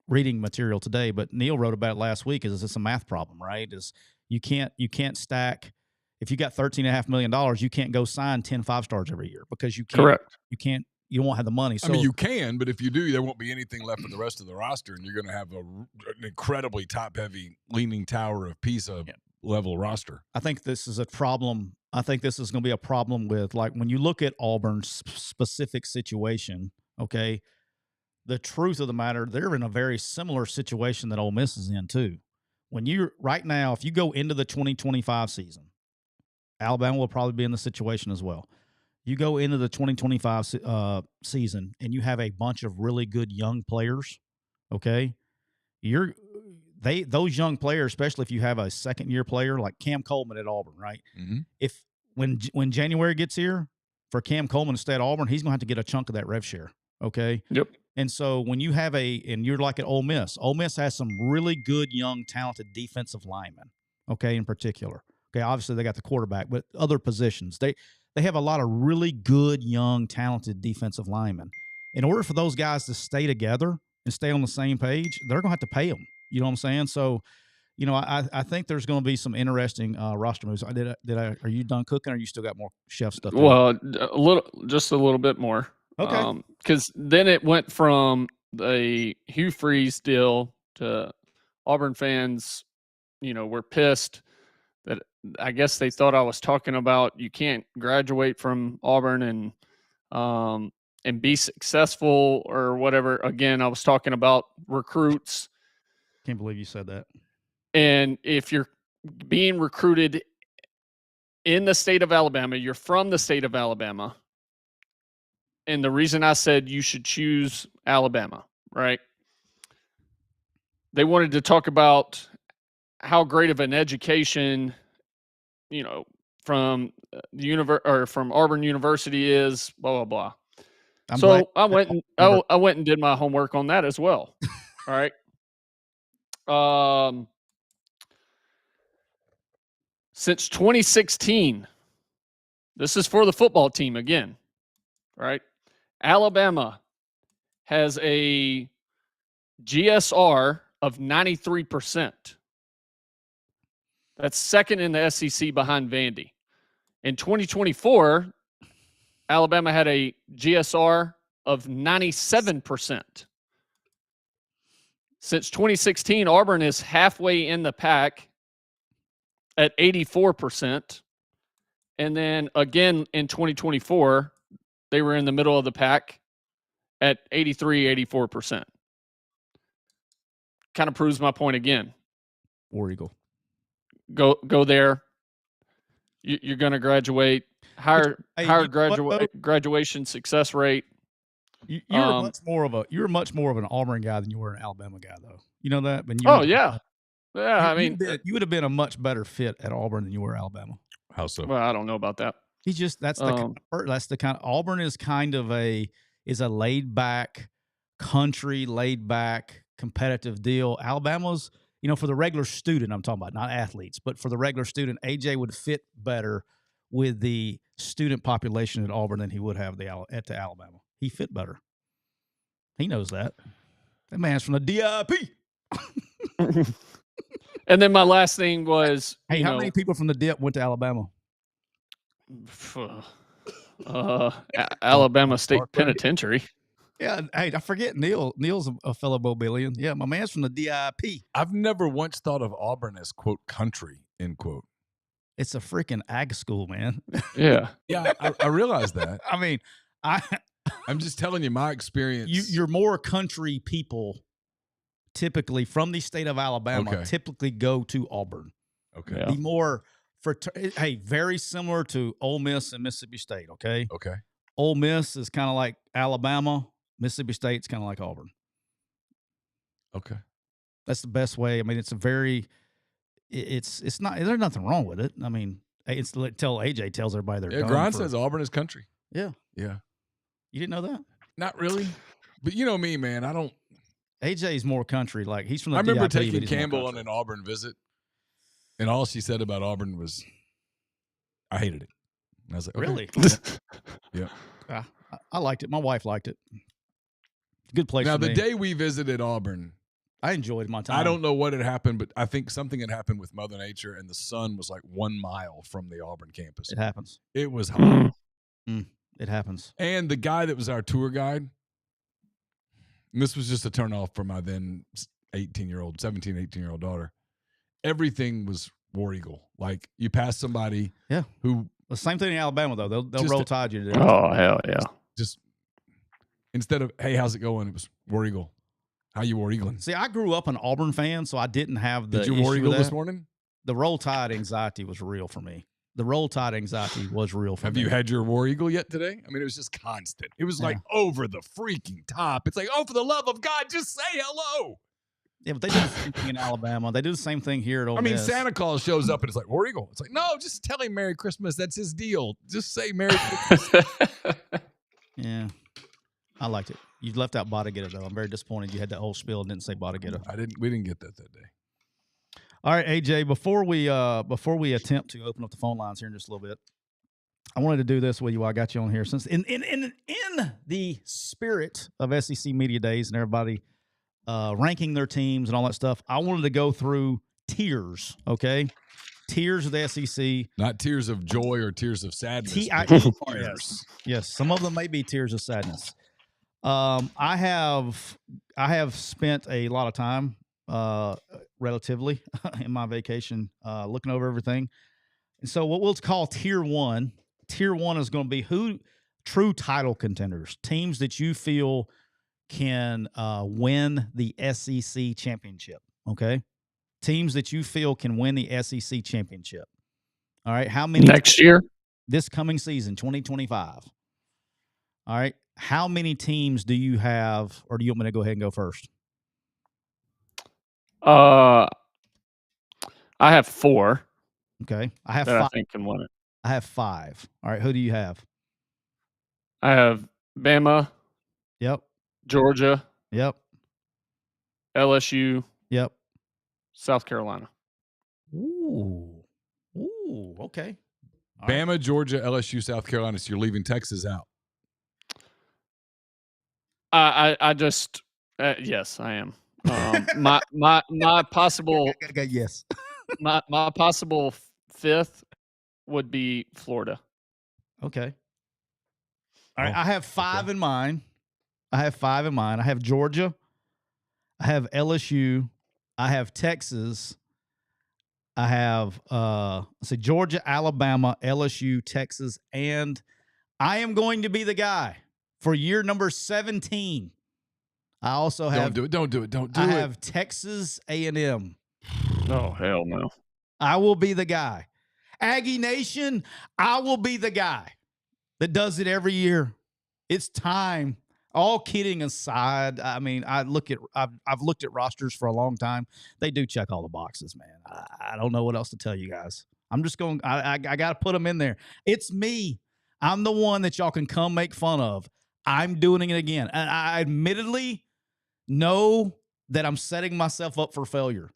reading material today, but Neal wrote about it last week. Is it's a math problem, right? Is you can't stack. If you got $13.5 million, you can't go sign 10 5-stars every year because you can't. Correct. You won't have the money. So I mean, you can, but if you do, there won't be anything left for the rest of the roster, and you're going to have an incredibly top-heavy, leaning tower of Pisa level roster. I think this is a problem. I think this is going to be a problem with, like, when you look at Auburn's specific situation, okay, the truth of the matter, they're in a very similar situation that Ole Miss is in too. Right now, if you go into the 2025 season, Alabama will probably be in the situation as well. You go into the 2025 season and you have a bunch of really good young players, okay? Those young players, especially if you have a second-year player like Cam Coleman at Auburn, right? Mm-hmm. If when January gets here, for Cam Coleman to stay at Auburn, he's going to have to get a chunk of that rev share, okay? Yep. And so when you have and you're like at Ole Miss has some really good, young, talented defensive linemen, okay, in particular. Okay, obviously they got the quarterback, but other positions. They have a lot of really good, young, talented defensive linemen. In order for those guys to stay together and stay on the same page, they're going to have to pay them. You know what I'm saying? So, I think there's going to be some interesting roster moves. Are you done cooking, or you still got more chef stuff? Well, just a little bit more. Okay. Because then it went from the Hugh Freeze deal to Auburn fans, were pissed that I guess they thought I was talking about you can't graduate from Auburn and be successful or whatever. Again, I was talking about recruits. Can't believe you said that. And if you're being recruited in the state of Alabama, you're from the state of Alabama. And the reason I said you should choose Alabama, right? They wanted to talk about how great of an education, from from Auburn University is, blah, blah, blah. I went and did my homework on that as well. All right. Since 2016, this is for the football team again, right? Alabama has a GSR of 93%. That's second in the SEC behind Vandy. In 2024, Alabama had a GSR of 97%. Since 2016, Auburn is halfway in the pack at 84%. And then again in 2024, they were in the middle of the pack at 84%. Kind of proves my point again. War Eagle. Go there. You're going to graduate. Higher graduation success rate. You're much more of an Auburn guy than you were an Alabama guy, though. You know that? Yeah. You would have been a much better fit at Auburn than you were Alabama. How so? Well, I don't know about that. That's the kind. Auburn is kind of a laid back, competitive deal. Alabama's, for the regular student, I'm talking about, not athletes, but for the regular student, AJ would fit better with the student population at Auburn than he would have at the Alabama. He fit better. He knows that. That man's from the DIP. And then my last thing was, hey, how many people from the DIP went to Alabama? Alabama State Penitentiary. Yeah, hey, I forget Neal. Neal's a fellow Mobilian. Yeah, my man's from the DIP. I've never once thought of Auburn as, quote, country, end quote. It's a freaking ag school, man. Yeah. Yeah, I realize that. I mean, I'm just telling you my experience. You're more country people typically from the state of Alabama typically go to Auburn. Okay. Yeah. The more very similar to Ole Miss and Mississippi State, okay? Okay. Ole Miss is kind of like Alabama. Mississippi State's kind of like Auburn. Okay. That's the best way. I mean, it's not, there's nothing wrong with it. I mean, it's tell AJ tells everybody they're done. Grind says Auburn is country. Yeah. Yeah. You didn't know that? Not really. But you know me, man. AJ's more country. Like, he's from the I remember DIP, taking Campbell on an Auburn visit, and all she said about Auburn was, I hated it. And I was like, okay. Really? Yeah. I liked it. My wife liked it. Good place. Now, for the me. day we visited Auburn, I enjoyed my time. I don't know what had happened, but I think something had happened with Mother Nature, and the sun was like 1 mile from the Auburn campus. It happens. It was hot. It happens. And the guy that was our tour guide, and this was just a turnoff for my then 17, 18-year-old daughter. Everything was War Eagle. Like, you pass somebody who... The same thing in Alabama, though. They'll roll tide you to do. Oh, hell yeah. Just instead of, hey, how's it going? It was War Eagle. How you War Eagling? See, I grew up an Auburn fan, so I didn't have the Did you War Eagle this morning? The roll tide anxiety was real for me. The roll tide anxiety was real for me. Have you had your War Eagle yet today? I mean, it was just constant. It was like over the freaking top. It's like, oh, for the love of God, just say hello. Yeah, but they do the same thing in Alabama. They do the same thing here at Ole Miss. Santa Claus shows up and it's like, War Eagle. It's like, no, just tell him Merry Christmas. That's his deal. Just say Merry Christmas. Yeah. I liked it. You left out Bada Getter, though. I'm very disappointed you had that whole spiel and didn't say Bada Getter. We didn't get that day. All right, AJ, before we attempt to open up the phone lines here in just a little bit, I wanted to do this with you while I got you on here. Since in the spirit of SEC Media Days and everybody ranking their teams and all that stuff, I wanted to go through tiers, okay? Tiers of the SEC. Not tears of joy or tears of sadness. Yes, some of them may be tears of sadness. I have spent a lot of time, relatively, in my vacation, looking over everything. And so what we'll call tier one is going to be true title contenders, teams that you feel can win the SEC championship. Okay. Teams that you feel can win the SEC championship. All right. How many next year? This coming season, 2025. All right. How many teams do you have, or do you want me to go ahead and go first? I have 4. Okay. I have that 5. I think can win it. I have 5. All right. Who do you have? I have Bama. Yep. Georgia. Yep. LSU. Yep. South Carolina. Ooh. Okay. All Bama, right. Georgia, LSU, South Carolina. So you're leaving Texas out. I just yes, I am. My possible yes. my possible 5th would be Florida. Okay. All right. I have 5 in mind. I have Georgia. I have LSU. I have Texas. I have Georgia, Alabama, LSU, Texas, and I am going to be the guy for year number 17. I also have Don't do it. I have Texas A&M. Oh, hell no. I will be the guy. Aggie Nation, I will be the guy that does it every year. It's time. All kidding aside, I mean, I've looked at rosters for a long time. They do check all the boxes, man. I don't know what else to tell you guys. I'm just going. I got to put them in there. It's me. I'm the one that y'all can come make fun of. I'm doing it again, and I admittedly know that I'm setting myself up for failure.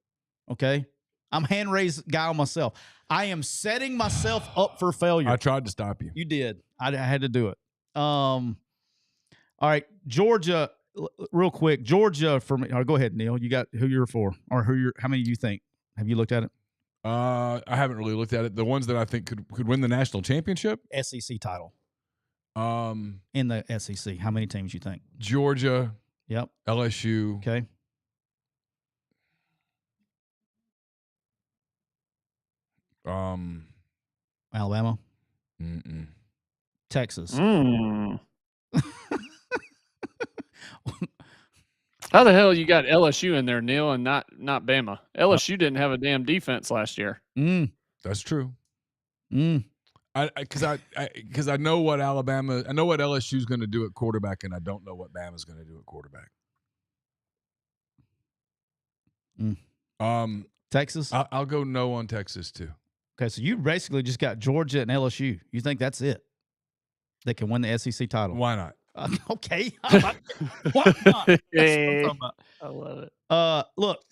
Okay, I'm hand-raised guy on myself. I am setting myself up for failure. I tried to stop you. You did. I had to do it. All right, Georgia, real quick. Georgia for me. Go ahead, Neal. You got who you're for, or how many do you think? Have you looked at it? I haven't really looked at it. The ones that I think could win the national championship, SEC title. In the SEC, how many teams you think? Georgia. Yep. LSU. Okay. Alabama. Mm-mm. Texas. How the hell you got LSU in there, Neal, and not Bama? LSU didn't have a damn defense last year. That's true. Because I know what LSU is going to do at quarterback, and I don't know what Bama's going to do at quarterback. Texas. I'll go no on Texas too. Okay, so you basically just got Georgia and LSU. You think that's it? They can win the SEC title. Why not? Okay. Why not? That's what I'm talking about. I love it. Look,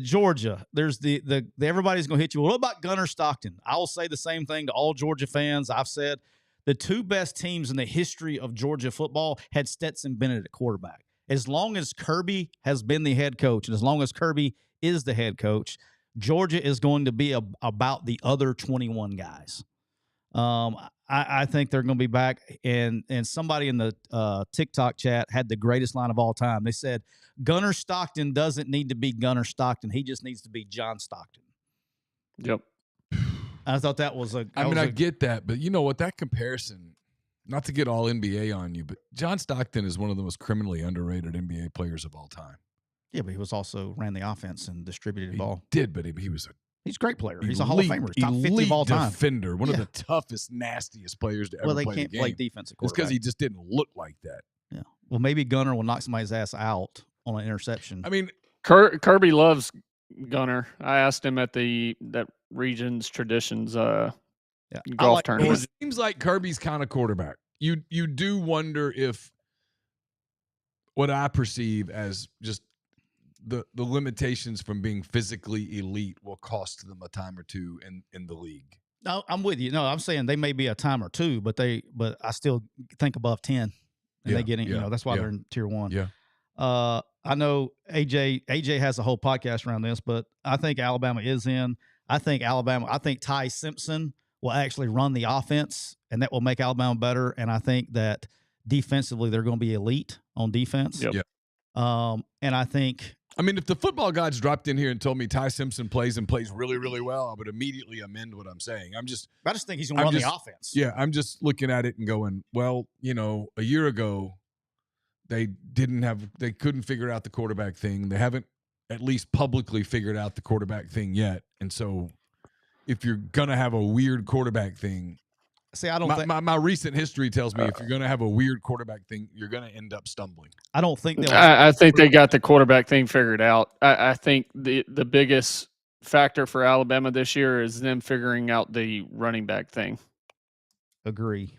Georgia. There's the everybody's gonna hit you. What about Gunnar Stockton? I will say the same thing to all Georgia fans. I've said the 2 best teams in the history of Georgia football had Stetson Bennett at quarterback. as long as Kirby has been the head coach and as long as Kirby is the head coach, Georgia is going to be about the other 21 guys. I think they're going to be back. And somebody in the TikTok chat had the greatest line of all time. They said, Gunner Stockton doesn't need to be Gunner Stockton. He just needs to be John Stockton. Yep. I thought that was a. I get that, but you know what? That comparison, not to get all NBA on you, but John Stockton is one of the most criminally underrated NBA players of all time. Yeah, but he was also ran the offense and distributed the ball. Did, but he was he's a great player. He's a Hall of Famer. Top 50 of all time. Defender, one of the toughest, nastiest players to ever play the game. Well, they can't play defensive quarterback. It's because he just didn't look like that. Yeah. Well, maybe Gunner will knock somebody's ass out on an interception. I mean, Kirby loves Gunner. I asked him at that Regions Traditions golf tournament. It seems like Kirby's kind of quarterback. You do wonder if what I perceive as just the limitations from being physically elite will cost them a time or two in the league. No, I'm with you. No, I'm saying they may be a time or two, but I still think above 10. And they get in, that's why they're in tier 1. Yeah. I know AJ has a whole podcast around this, but I think Alabama is in. I think Ty Simpson will actually run the offense, and that will make Alabama better. And I think that defensively they're going to be elite on defense. Yep. And I think. I mean, if the football gods dropped in here and told me Ty Simpson plays really, really well, I would immediately amend what I'm saying. I just think he's going to run the offense. Yeah, I'm just looking at it and going, well, a year ago they couldn't figure out the quarterback thing. They haven't at least publicly figured out the quarterback thing yet. And so if you're going to have a weird quarterback thing, see, I don't think my recent history tells me if you're going to have a weird quarterback thing, you're going to end up stumbling. I don't think I think they got the quarterback thing figured out. I think the biggest factor for Alabama this year is them figuring out the running back thing. Agree.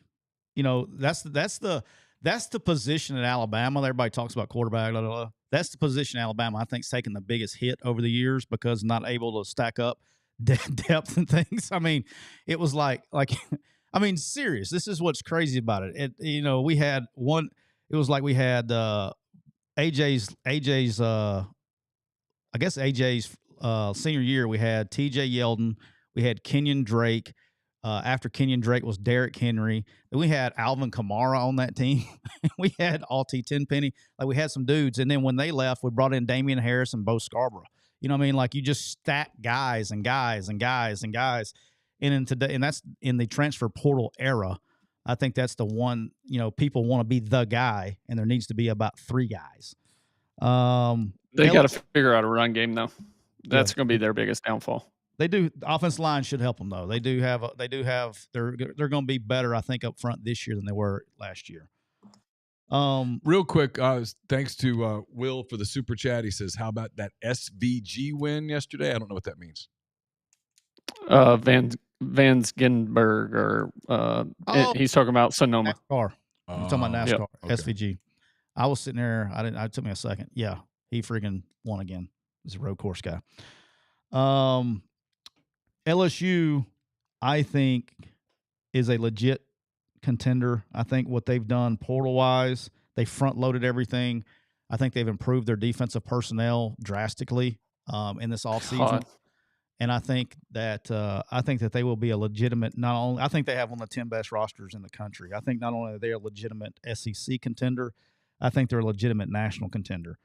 That's the position at Alabama. Everybody talks about quarterback. Blah, blah, blah. That's the position Alabama I think is taking the biggest hit over the years because not able to stack up depth and things. I mean, it was like. I mean, serious. This is what's crazy about it. We had one. It was like we had AJ's. I guess AJ's senior year. We had T.J. Yeldon. We had Kenyon Drake. After Kenyon Drake was Derrick Henry. Then we had Alvin Kamara on that team. We had Alti Tenpenny. Like we had some dudes. And then when they left, we brought in Damian Harris and Bo Scarborough. You know what I mean? Like you just stack guys and guys and guys and guys. And in today, and that's in the transfer portal era. I think that's the one, people want to be the guy, and there needs to be about 3 guys. They got to figure out a run game, though. That's going to be their biggest downfall. They do. The offensive line should help them, though. They're going to be better, I think, up front this year than they were last year. Real quick, thanks to Will for the super chat. He says, how about that SVG win yesterday? I don't know what that means. Van Ginberg, or he's talking about Sonoma. NASCAR. I'm talking about NASCAR. Yep. Okay. SVG. I was sitting there. It took me a second. Yeah, he freaking won again. He's a road course guy. LSU, I think, is a legit contender. I think what they've done portal-wise, they front-loaded everything. I think they've improved their defensive personnel drastically in this offseason. And I think that they will be a legitimate. Not only I think they have one of the 10 best rosters in the country. I think not only are they a legitimate SEC contender, I think they're a legitimate national contender.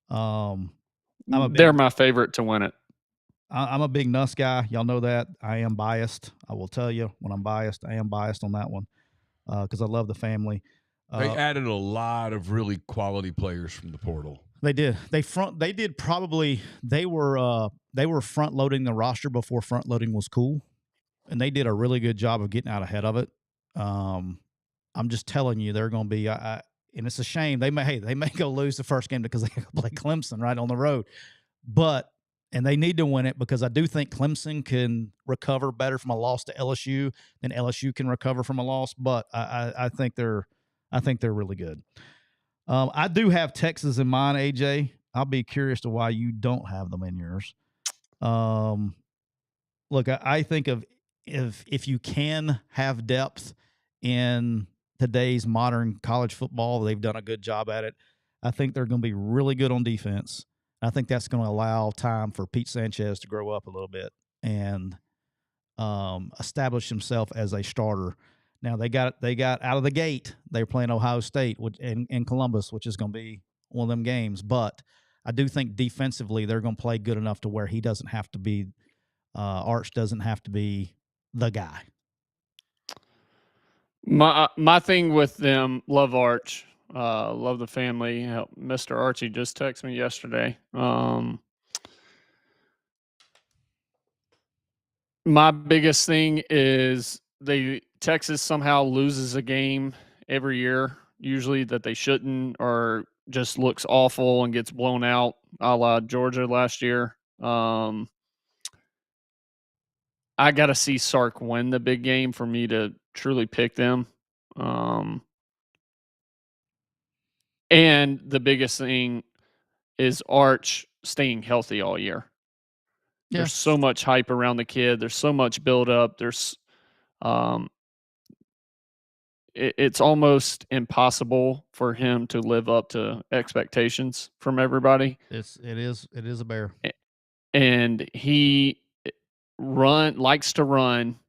They're my favorite to win it. I'm a big Nuss guy. Y'all know that. I am biased. I will tell you when I'm biased. I am biased on that one because I love the family. They added a lot of really quality players from the portal. They did. They were front loading the roster before front loading was cool, and they did a really good job of getting out ahead of it. I'm just telling you, they're going to be. And it's a shame they may go lose the first game because they play Clemson right on the road, and they need to win it because I do think Clemson can recover better from a loss to LSU than LSU can recover from a loss. But I think they're really good. I do have Texas in mind, AJ. I'll be curious to why you don't have them in yours. Look, I think of if you can have depth in today's modern college football, they've done a good job at it. I think they're going to be really good on defense. I think that's going to allow time for Pete Sanchez to grow up a little bit and establish himself as a starter. Now they got out of the gate. They were playing Ohio State in Columbus, which is going to be one of them games. But I do think defensively they're going to play good enough to where he doesn't have to be Arch doesn't have to be the guy. My thing with them, love Arch, love the family. Mr. Archie just texted me yesterday. My biggest thing is Texas somehow loses a game every year, usually that they shouldn't, or just looks awful and gets blown out, a la Georgia last year. I got to see Sark win the big game for me to truly pick them. And the biggest thing is Arch staying healthy all year. Yeah. There's so much hype around the kid. There's so much buildup. There's, it's almost impossible for him to live up to expectations from everybody. It is a bear. And he likes to run,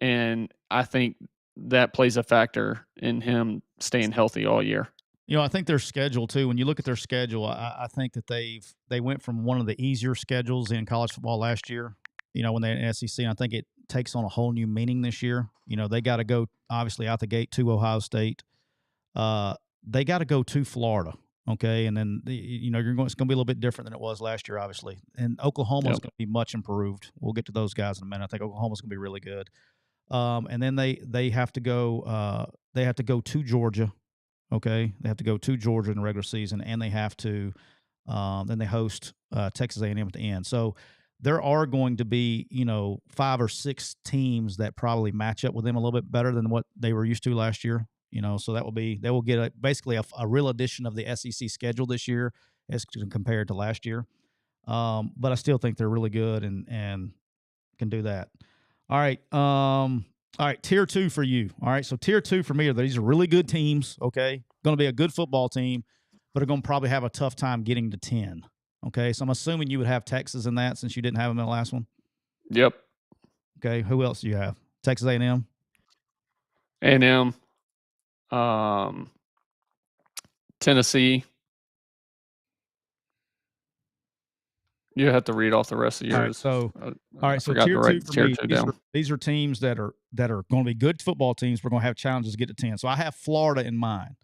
and I think that plays a factor in him staying healthy all year. You know, I think their schedule too. When you look at their schedule, I think that they went from one of the easier schedules in college football last year. You know, when they're in SEC, and I think it takes on a whole new meaning this year. You know, they got to go obviously out the gate to Ohio State. They got to go to Florida, okay, and then it's going to be a little bit different than it was last year, obviously. And Oklahoma is going to be much improved. We'll get to those guys in a minute. I think Oklahoma's going to be really good. And then they have to go. They have to go to Georgia. Okay, they have to go to Georgia in the regular season, and they have to then they host Texas A&M at the end. So there are going to be 5 or 6 teams that probably match up with them a little bit better than what they were used to last year. So they will get basically a real edition of the SEC schedule this year as compared to last year. But I still think they're really good and can do that. All right. All right, tier 2 for you. All right, so tier 2 for me these are really good teams, okay? Going to be a good football team, but are going to probably have a tough time getting to 10, okay? So I'm assuming you would have Texas in that since you didn't have them in the last one? Yep. Okay, who else do you have? Texas A&M? A&M, Tennessee. You have to read off the rest of yours. All right, so tier 2 for me, these are teams that are going to be good football teams. We're going to have challenges to get to 10. So I have Florida in mind.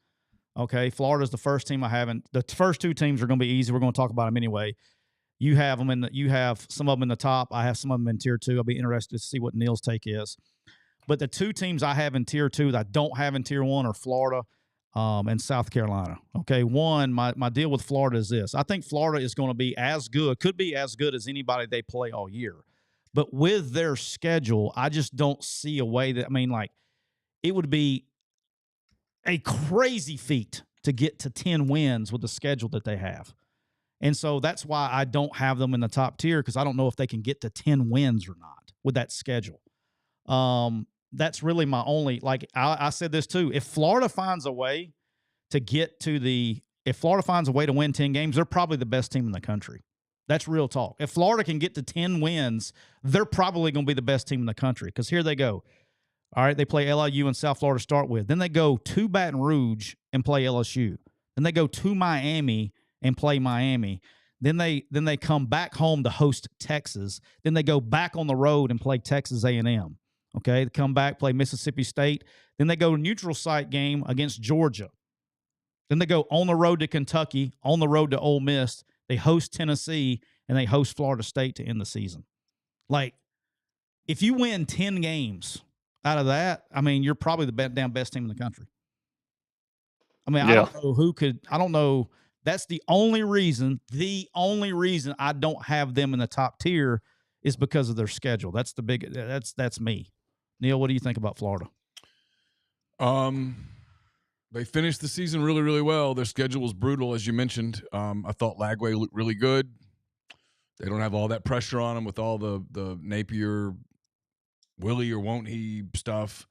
Okay, Florida's the first team I have. The first 2 teams are going to be easy. We're going to talk about them anyway. You have them you have some of them in the top. I have some of them in tier 2. I'll be interested to see what Neal's take is. But the 2 teams I have in tier 2 that I don't have in tier 1 are Florida and South Carolina. Okay, my deal with Florida is this. I think Florida is going to be could be as good as anybody they play all year. But with their schedule, I just don't see a way that, it would be a crazy feat to get to 10 wins with the schedule that they have. And so that's why I don't have them in the top tier, because I don't know if they can get to 10 wins or not with that schedule. That's really my only, I said this too. If Florida finds a way to win 10 games, they're probably the best team in the country. That's real talk. If Florida can get to 10 wins, they're probably going to be the best team in the country, because here they go. All right, they play LIU and South Florida to start with. Then they go to Baton Rouge and play LSU. Then they go to Miami and play Miami. Then they come back home to host Texas. Then they go back on the road and play Texas A&M. Okay, they come back, play Mississippi State. Then they go to neutral site game against Georgia. Then they go on the road to Kentucky, on the road to Ole Miss. They host Tennessee, and they host Florida State to end the season. If you win 10 games out of that, you're probably the best team in the country. Yeah. I don't know who could. I don't know. That's the only reason I don't have them in the top tier is because of their schedule. That's me. Neal, what do you think about Florida? They finished the season really, really well. Their schedule was brutal, as you mentioned. I thought Lagway looked really good. They don't have all that pressure on them with all the Napier, will he or won't he stuff.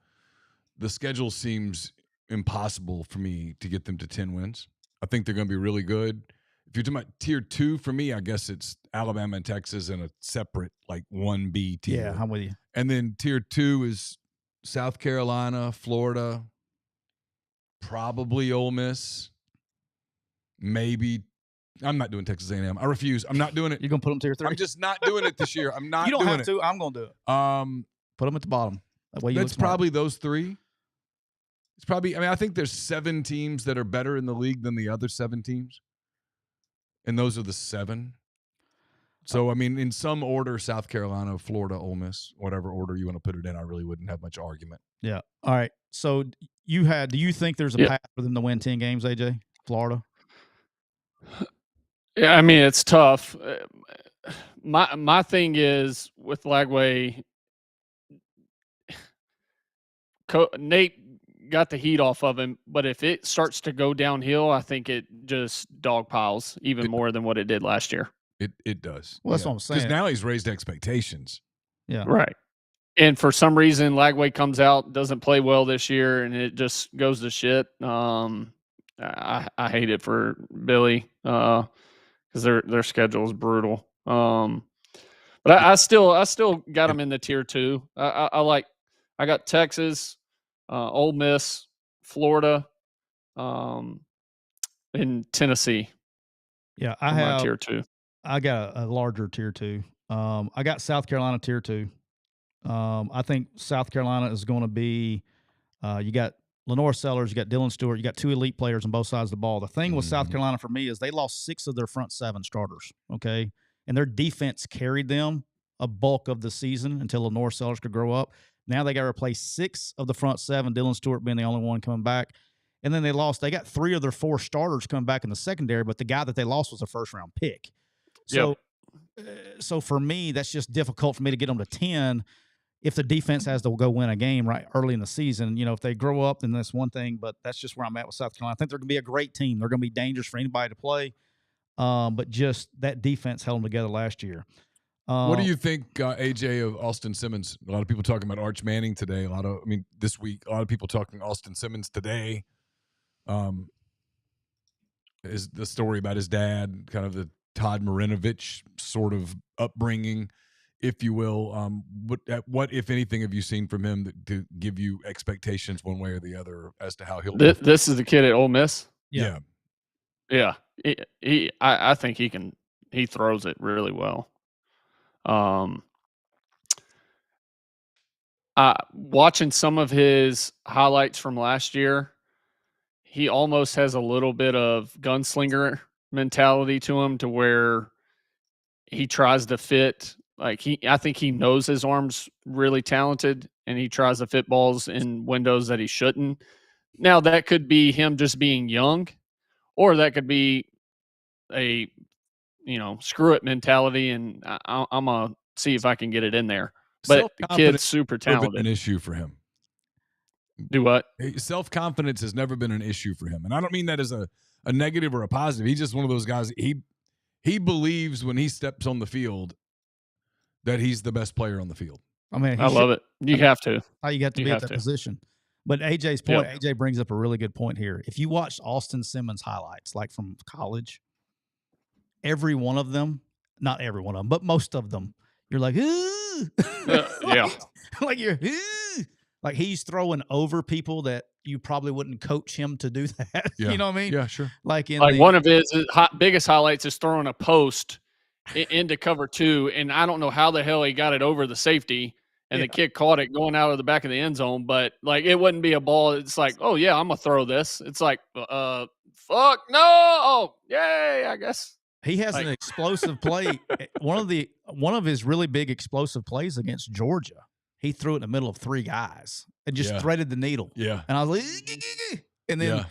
The schedule seems impossible for me to get them to 10 wins. I think they're going to be really good. If you're talking about tier 2, for me, I guess it's Alabama and Texas in a separate, like, 1B tier. Yeah, I'm with you. And then tier 2 is South Carolina, Florida, probably Ole Miss, maybe. I'm not doing Texas A&M. I refuse. I'm not doing it. You're going to put them tier 3? I'm just not doing it this year. I'm not doing it. You don't have to. I'm going to do it. Put them at the bottom. That way you That's probably those 3. It's probably, I think there's 7 teams that are better in the league than the other 7 teams. And those are the 7. So, in some order, South Carolina, Florida, Ole Miss, whatever order you want to put it in, I really wouldn't have much argument. Yeah. All right. So do you think there's a path for them to win 10 games, AJ? Florida? Yeah, it's tough. My thing is with Lagway, Nate got the heat off of him, but if it starts to go downhill, I think it just dogpiles even more than what it did last year. It does. Well, that's what I'm saying. Because now he's raised expectations. Yeah. Right. And for some reason, Lagway comes out, doesn't play well this year, and it just goes to shit. I hate it for Billy because their schedule is brutal. But I still got them in the tier 2. I got Texas, Ole Miss, Florida, and Tennessee. Yeah, I have tier 2. I got a larger tier 2. I got South Carolina tier 2. I think South Carolina is going to be. You got Lenore Sellers, you got Dylan Stewart, you got 2 elite players on both sides of the ball. The thing with South Carolina for me is they lost 6 of their front 7 starters. Okay, and their defense carried them a bulk of the season until Lenore Sellers could grow up. Now they got to replace 6 of the front 7, Dylan Stewart being the only one coming back. And then they got 3 of their 4 starters coming back in the secondary, but the guy that they lost was a first-round pick. So, so for me, that's just difficult for me to get them to 10 if the defense has to go win a game right early in the season. If they grow up, then that's one thing, but that's just where I'm at with South Carolina. I think they're going to be a great team. They're going to be dangerous for anybody to play, but just that defense held them together last year. What do you think, AJ, of Austin Simmons? A lot of people talking about Arch Manning today. This week, a lot of people talking Austin Simmons today. Is the story about his dad, kind of the Todd Marinovich sort of upbringing, if you will. What, if anything, have you seen from him to give you expectations one way or the other as to how he'll? This is the kid at Ole Miss. Yeah. I think he throws it really well. Watching some of his highlights from last year, he almost has a little bit of gunslinger mentality to him, to where he tries to fit. I think he knows his arm's really talented, and he tries to fit balls in windows that he shouldn't. Now, that could be him just being young, or that could be a screw it mentality, and I'm gonna see if I can get it in there. But the kid's super talented. An issue for him. Do what? Self-confidence has never been an issue for him, and I don't mean that as a negative or a positive. He's just one of those guys. He believes when he steps on the field that he's the best player on the field. I love it. You have to. You have to be at that position. But AJ's point, AJ brings up a really good point here. If you watched Austin Simmons highlights, like from college, every one of them, not every one of them, but most of them, you're like, ooh. Like you're, ooh. Like he's throwing over people that you probably wouldn't coach him to do that. Yeah. You know what I mean? Yeah, sure. Like one of his biggest highlights is throwing a post into cover 2, and I don't know how the hell he got it over the safety, and the kid caught it going out of the back of the end zone. But it wouldn't be a ball. It's like, oh yeah, I'm gonna throw this. It's like, fuck no, oh yay, I guess. He has an explosive play. One of his really big explosive plays against Georgia, he threw it in the middle of 3 guys and just threaded the needle. Yeah. And I was like, and then,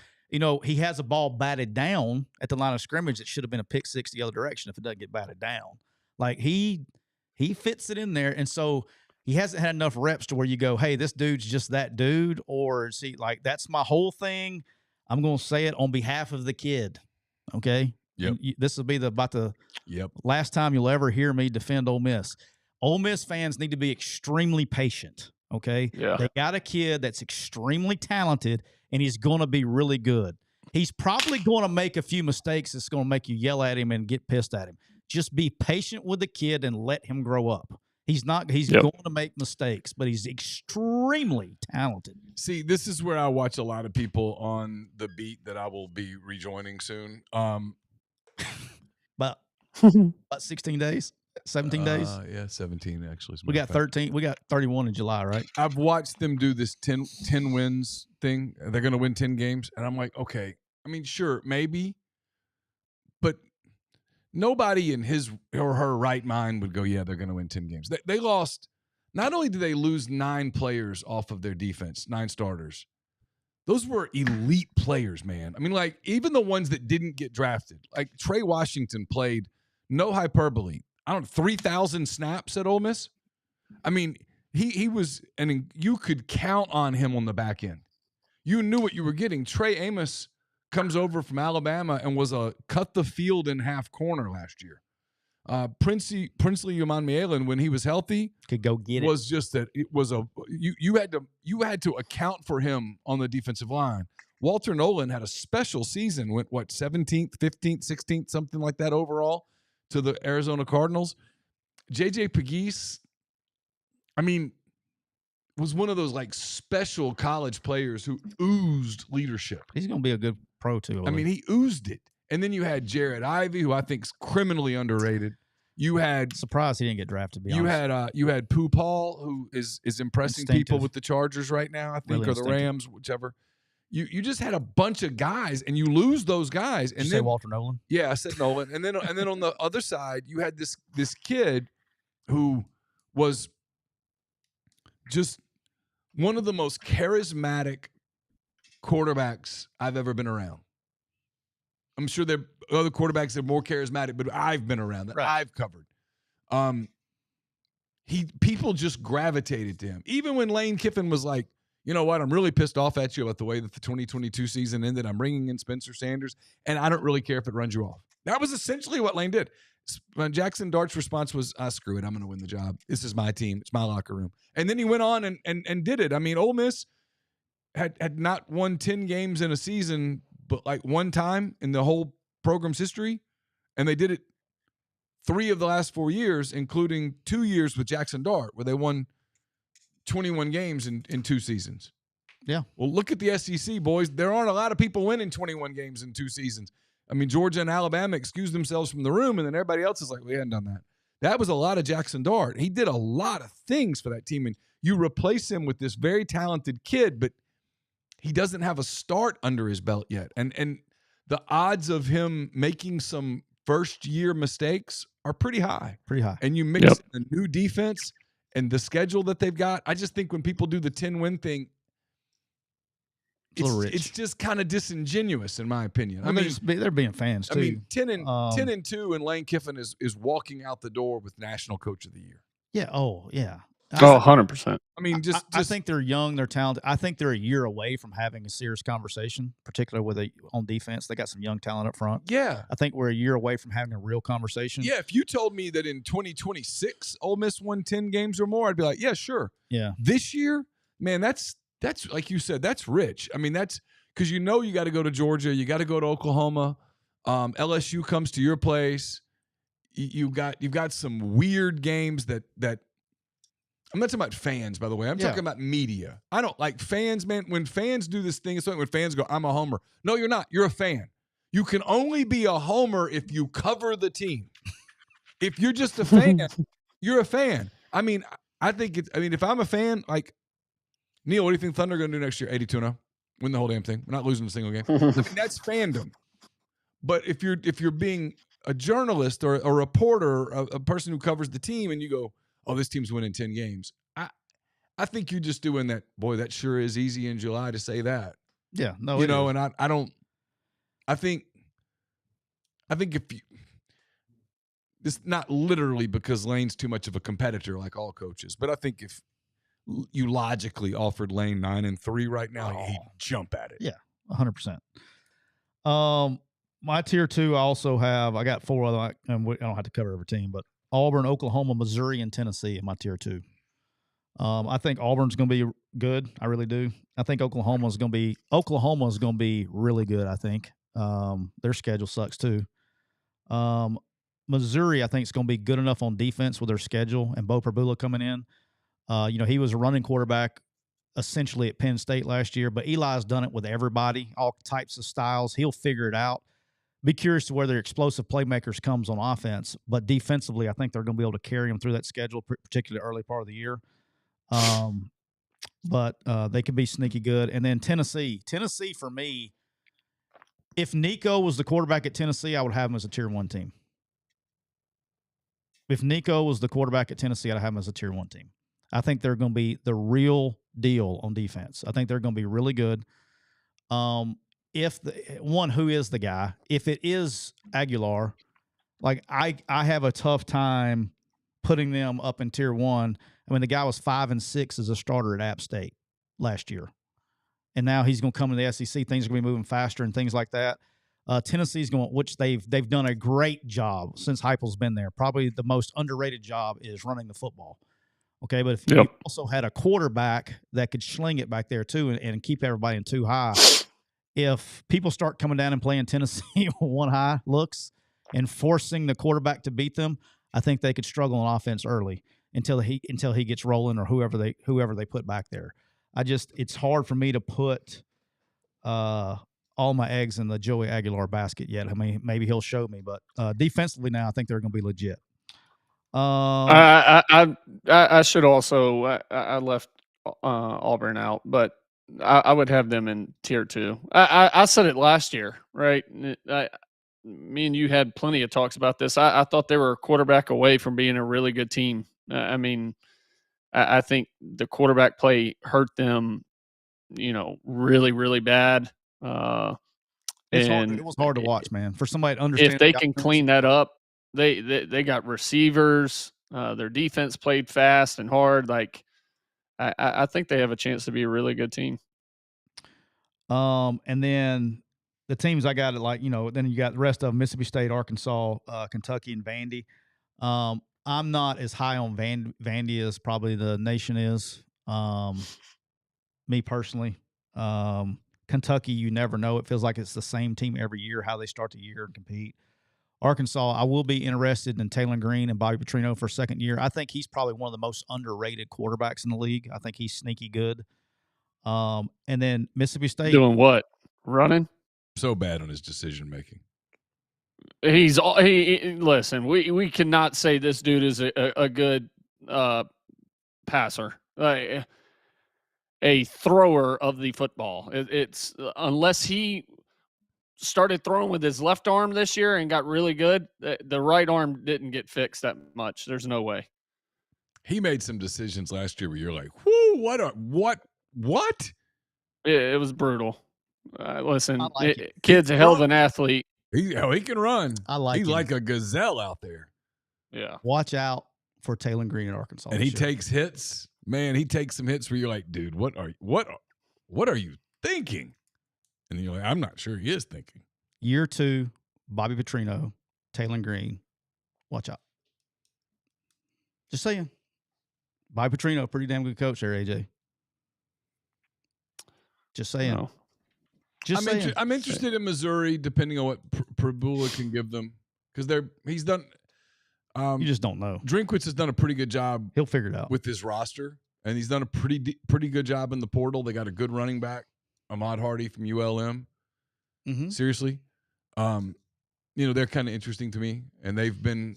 he has a ball batted down at the line of scrimmage. It should have been a pick 6 the other direction if it doesn't get batted down. Like he fits it in there. And so he hasn't had enough reps to where you go, hey, this dude's just that dude. Or is he like, that's my whole thing. I'm going to say it on behalf of the kid. Okay. Yep. This will be about the last time you'll ever hear me defend Ole Miss. Ole Miss fans need to be extremely patient, okay? Yeah. They got a kid that's extremely talented, and he's going to be really good. He's probably going to make a few mistakes that's going to make you yell at him and get pissed at him. Just be patient with the kid and let him grow up. He's going to make mistakes, but he's extremely talented. See, this is where I watch a lot of people on the beat that I will be rejoining soon. About 16 days, 17 days. Yeah, 17 actually. We got 13. We got 31 in July, right? I've watched them do this 10 wins thing. They're going to win 10 games. And I'm like, okay, I mean, sure, maybe. But nobody in his or her right mind would go, yeah, they're going to win 10 games. They lost. Not only did they lose 9 players off of their defense, 9 starters, those were elite players, man. I mean, like, even the ones that didn't get drafted, like Trey Washington played, no hyperbole, 3,000 snaps at Ole Miss. I mean, he was, and you could count on him on the back end. You knew what you were getting. Trey Amos comes over from Alabama and was a cut the field in half corner last year. Princely Umanmielen, when he was healthy, could go get was just that it was you had to account for him on the defensive line. Walter Nolan had a special season, went 17th, 15th, 16th, something like that overall to the Arizona Cardinals. JJ Pegues, I mean, was one of those like special college players who oozed leadership. He's going to be a good pro too. I mean, he oozed it. And then you had Jared Ivey, who I think is criminally underrated. You had surprised he didn't get drafted. You had Pooh Paul, who is impressing people with the Chargers right now, I think, or the Rams, whichever. You just had a bunch of guys, and you lose those guys. And Did you then say Walter Nolan? Yeah, I said Nolan. And then on the other side, you had this kid who was just one of the most charismatic quarterbacks I've ever been around. I'm sure there are other quarterbacks that are more charismatic, but I've been around that I've covered. People just gravitated to him. Even when Lane Kiffin was like, you know what, I'm really pissed off at you about the way that the 2022 season ended. I'm bringing in Spencer Sanders, and I don't really care if it runs you off. That was essentially what Lane did. Jackson Dart's response was, screw it, I'm going to win the job. This is my team. It's my locker room. And then he went on and did it. I mean, Ole Miss had not won 10 games in a season, but like one time in the whole program's history, and they did it 3 of the last 4 years, including 2 years with Jackson Dart, where they won 21 games in 2 seasons. Yeah. Well, look at the SEC, boys. There aren't a lot of people winning 21 games in 2 seasons. I mean, Georgia and Alabama excused themselves from the room, and then everybody else is like, we hadn't done that. That was a lot of Jackson Dart. He did a lot of things for that team, and you replace him with this very talented kid, but he doesn't have a start under his belt yet. And the odds of him making some first-year mistakes are pretty high. Pretty high. And you mix a new defense and the schedule that they've got. I just think when people do the 10-win thing, it's just kind of disingenuous, in my opinion. I mean, they're being fans, too. I mean, 10-2, and Lane Kiffin is walking out the door with National Coach of the Year. Yeah. Oh, yeah. 100%. I mean, I think they're young, they're talented. I think they're a year away from having a serious conversation, particularly on defense. They got some young talent up front. Yeah. I think we're a year away from having a real conversation. Yeah, if you told me that in 2026 Ole Miss won 10 games or more, I'd be like, yeah, sure. Yeah. This year, man, that's like you said, that's rich. I mean, that's because you got to go to Georgia, you got to go to Oklahoma. LSU comes to your place. You've got some weird games that I'm not talking about fans, by the way. I'm talking about media. I don't like fans, man. When fans do this thing, it's like when fans go, I'm a homer. No, you're not. You're a fan. You can only be a homer if you cover the team. If you're just a fan, you're a fan. I mean, if I'm a fan, like, Neal, what do you think Thunder are going to do next year? 82-0. Win the whole damn thing. We're not losing a single game. I mean, that's fandom. But if you're being a journalist or a reporter, a person who covers the team, and you go, oh, this team's winning 10 games. I think you're just doing that. Boy, that sure is easy in July to say that. Yeah, no, and I think if you, it's not literally because Lane's too much of a competitor like all coaches, but I think if you logically offered Lane 9-3 right now, he'd jump at it. Yeah, 100%. My tier 2, I got 4 other, and I don't have to cover every team, but Auburn, Oklahoma, Missouri, and Tennessee in my tier 2. I think Auburn's going to be good. I really do. I think Oklahoma's going to be really good. I think their schedule sucks too. Missouri, I think, is going to be good enough on defense with their schedule and Bo Perbula coming in. He was a running quarterback essentially at Penn State last year, but Eli's done it with everybody, all types of styles. He'll figure it out. Be curious to where their explosive playmakers comes on offense, but defensively, I think they're going to be able to carry them through that schedule, particularly early part of the year. But they could be sneaky good. And then Tennessee for me, if Nico was the quarterback at Tennessee, I would have him as a tier 1 team. If Nico was the quarterback at Tennessee, I'd have him as a tier 1 team. I think they're going to be the real deal on defense. I think they're going to be really good. Who is the guy? If it is Aguilar, like I have a tough time putting them up in tier 1. I mean, the guy was 5-6 as a starter at App State last year, and now he's going to come to the SEC. Things are going to be moving faster and things like that. Tennessee's going, which they've done a great job since Heupel's been there. Probably the most underrated job is running the football. Okay, but if you also had a quarterback that could sling it back there too and keep everybody in 2 high, if people start coming down and playing Tennessee 1 high looks and forcing the quarterback to beat them, I think they could struggle on offense early until he gets rolling or whoever they put back there. It's hard for me to put all my eggs in the Joey Aguilar basket yet. I mean, maybe he'll show me, but defensively now, I think they're going to be legit. I should also I left Auburn out, but I would have them in tier 2. I said it last year, right? Me and you had plenty of talks about this. I thought they were a quarterback away from being a really good team. I mean, I think the quarterback play hurt them, really, really bad. It was hard to watch, man. For somebody to understand, if they can clean that up, they got receivers. Their defense played fast and hard. Like I think they have a chance to be a really good team. And then the teams I got then you got the rest of them: Mississippi State, Arkansas, Kentucky, and Vandy. I'm not as high on Vandy as probably the nation is. Me personally, Kentucky, you never know. It feels like it's the same team every year, how they start the year and compete. Arkansas, I will be interested in Taylor Green and Bobby Petrino for a second year. I think he's probably one of the most underrated quarterbacks in the league. I think he's sneaky good. And then Mississippi State. Doing what? Running? So bad on his decision making. Listen, we cannot say this dude is a good passer. A thrower of the football. It's unless he started throwing with his left arm this year and got really good, the right arm didn't get fixed that much. There's no way. He made some decisions last year where you're like, "Whoo, what?" It was brutal. Listen, kid's a hell of an athlete. He can run. He's him. like a gazelle out there. Yeah. Watch out for Taylor Green in Arkansas. And he takes hits. Man, he takes some hits where you're like, dude, what are you thinking? And you're like, I'm not sure he is thinking. Year 2, Bobby Petrino, Taylor Green. Watch out. Just saying. Bobby Petrino, pretty damn good coach there, AJ. Just saying. No. I'm interested in Missouri, depending on what Perbula can give them, because he's done. You just don't know. Drinkwitz has done a pretty good job. He'll figure it out with his roster, and he's done a pretty good job in the portal. They got a good running back, Ahmad Hardy from ULM. Mm-hmm. Seriously, they're kind of interesting to me, and they've been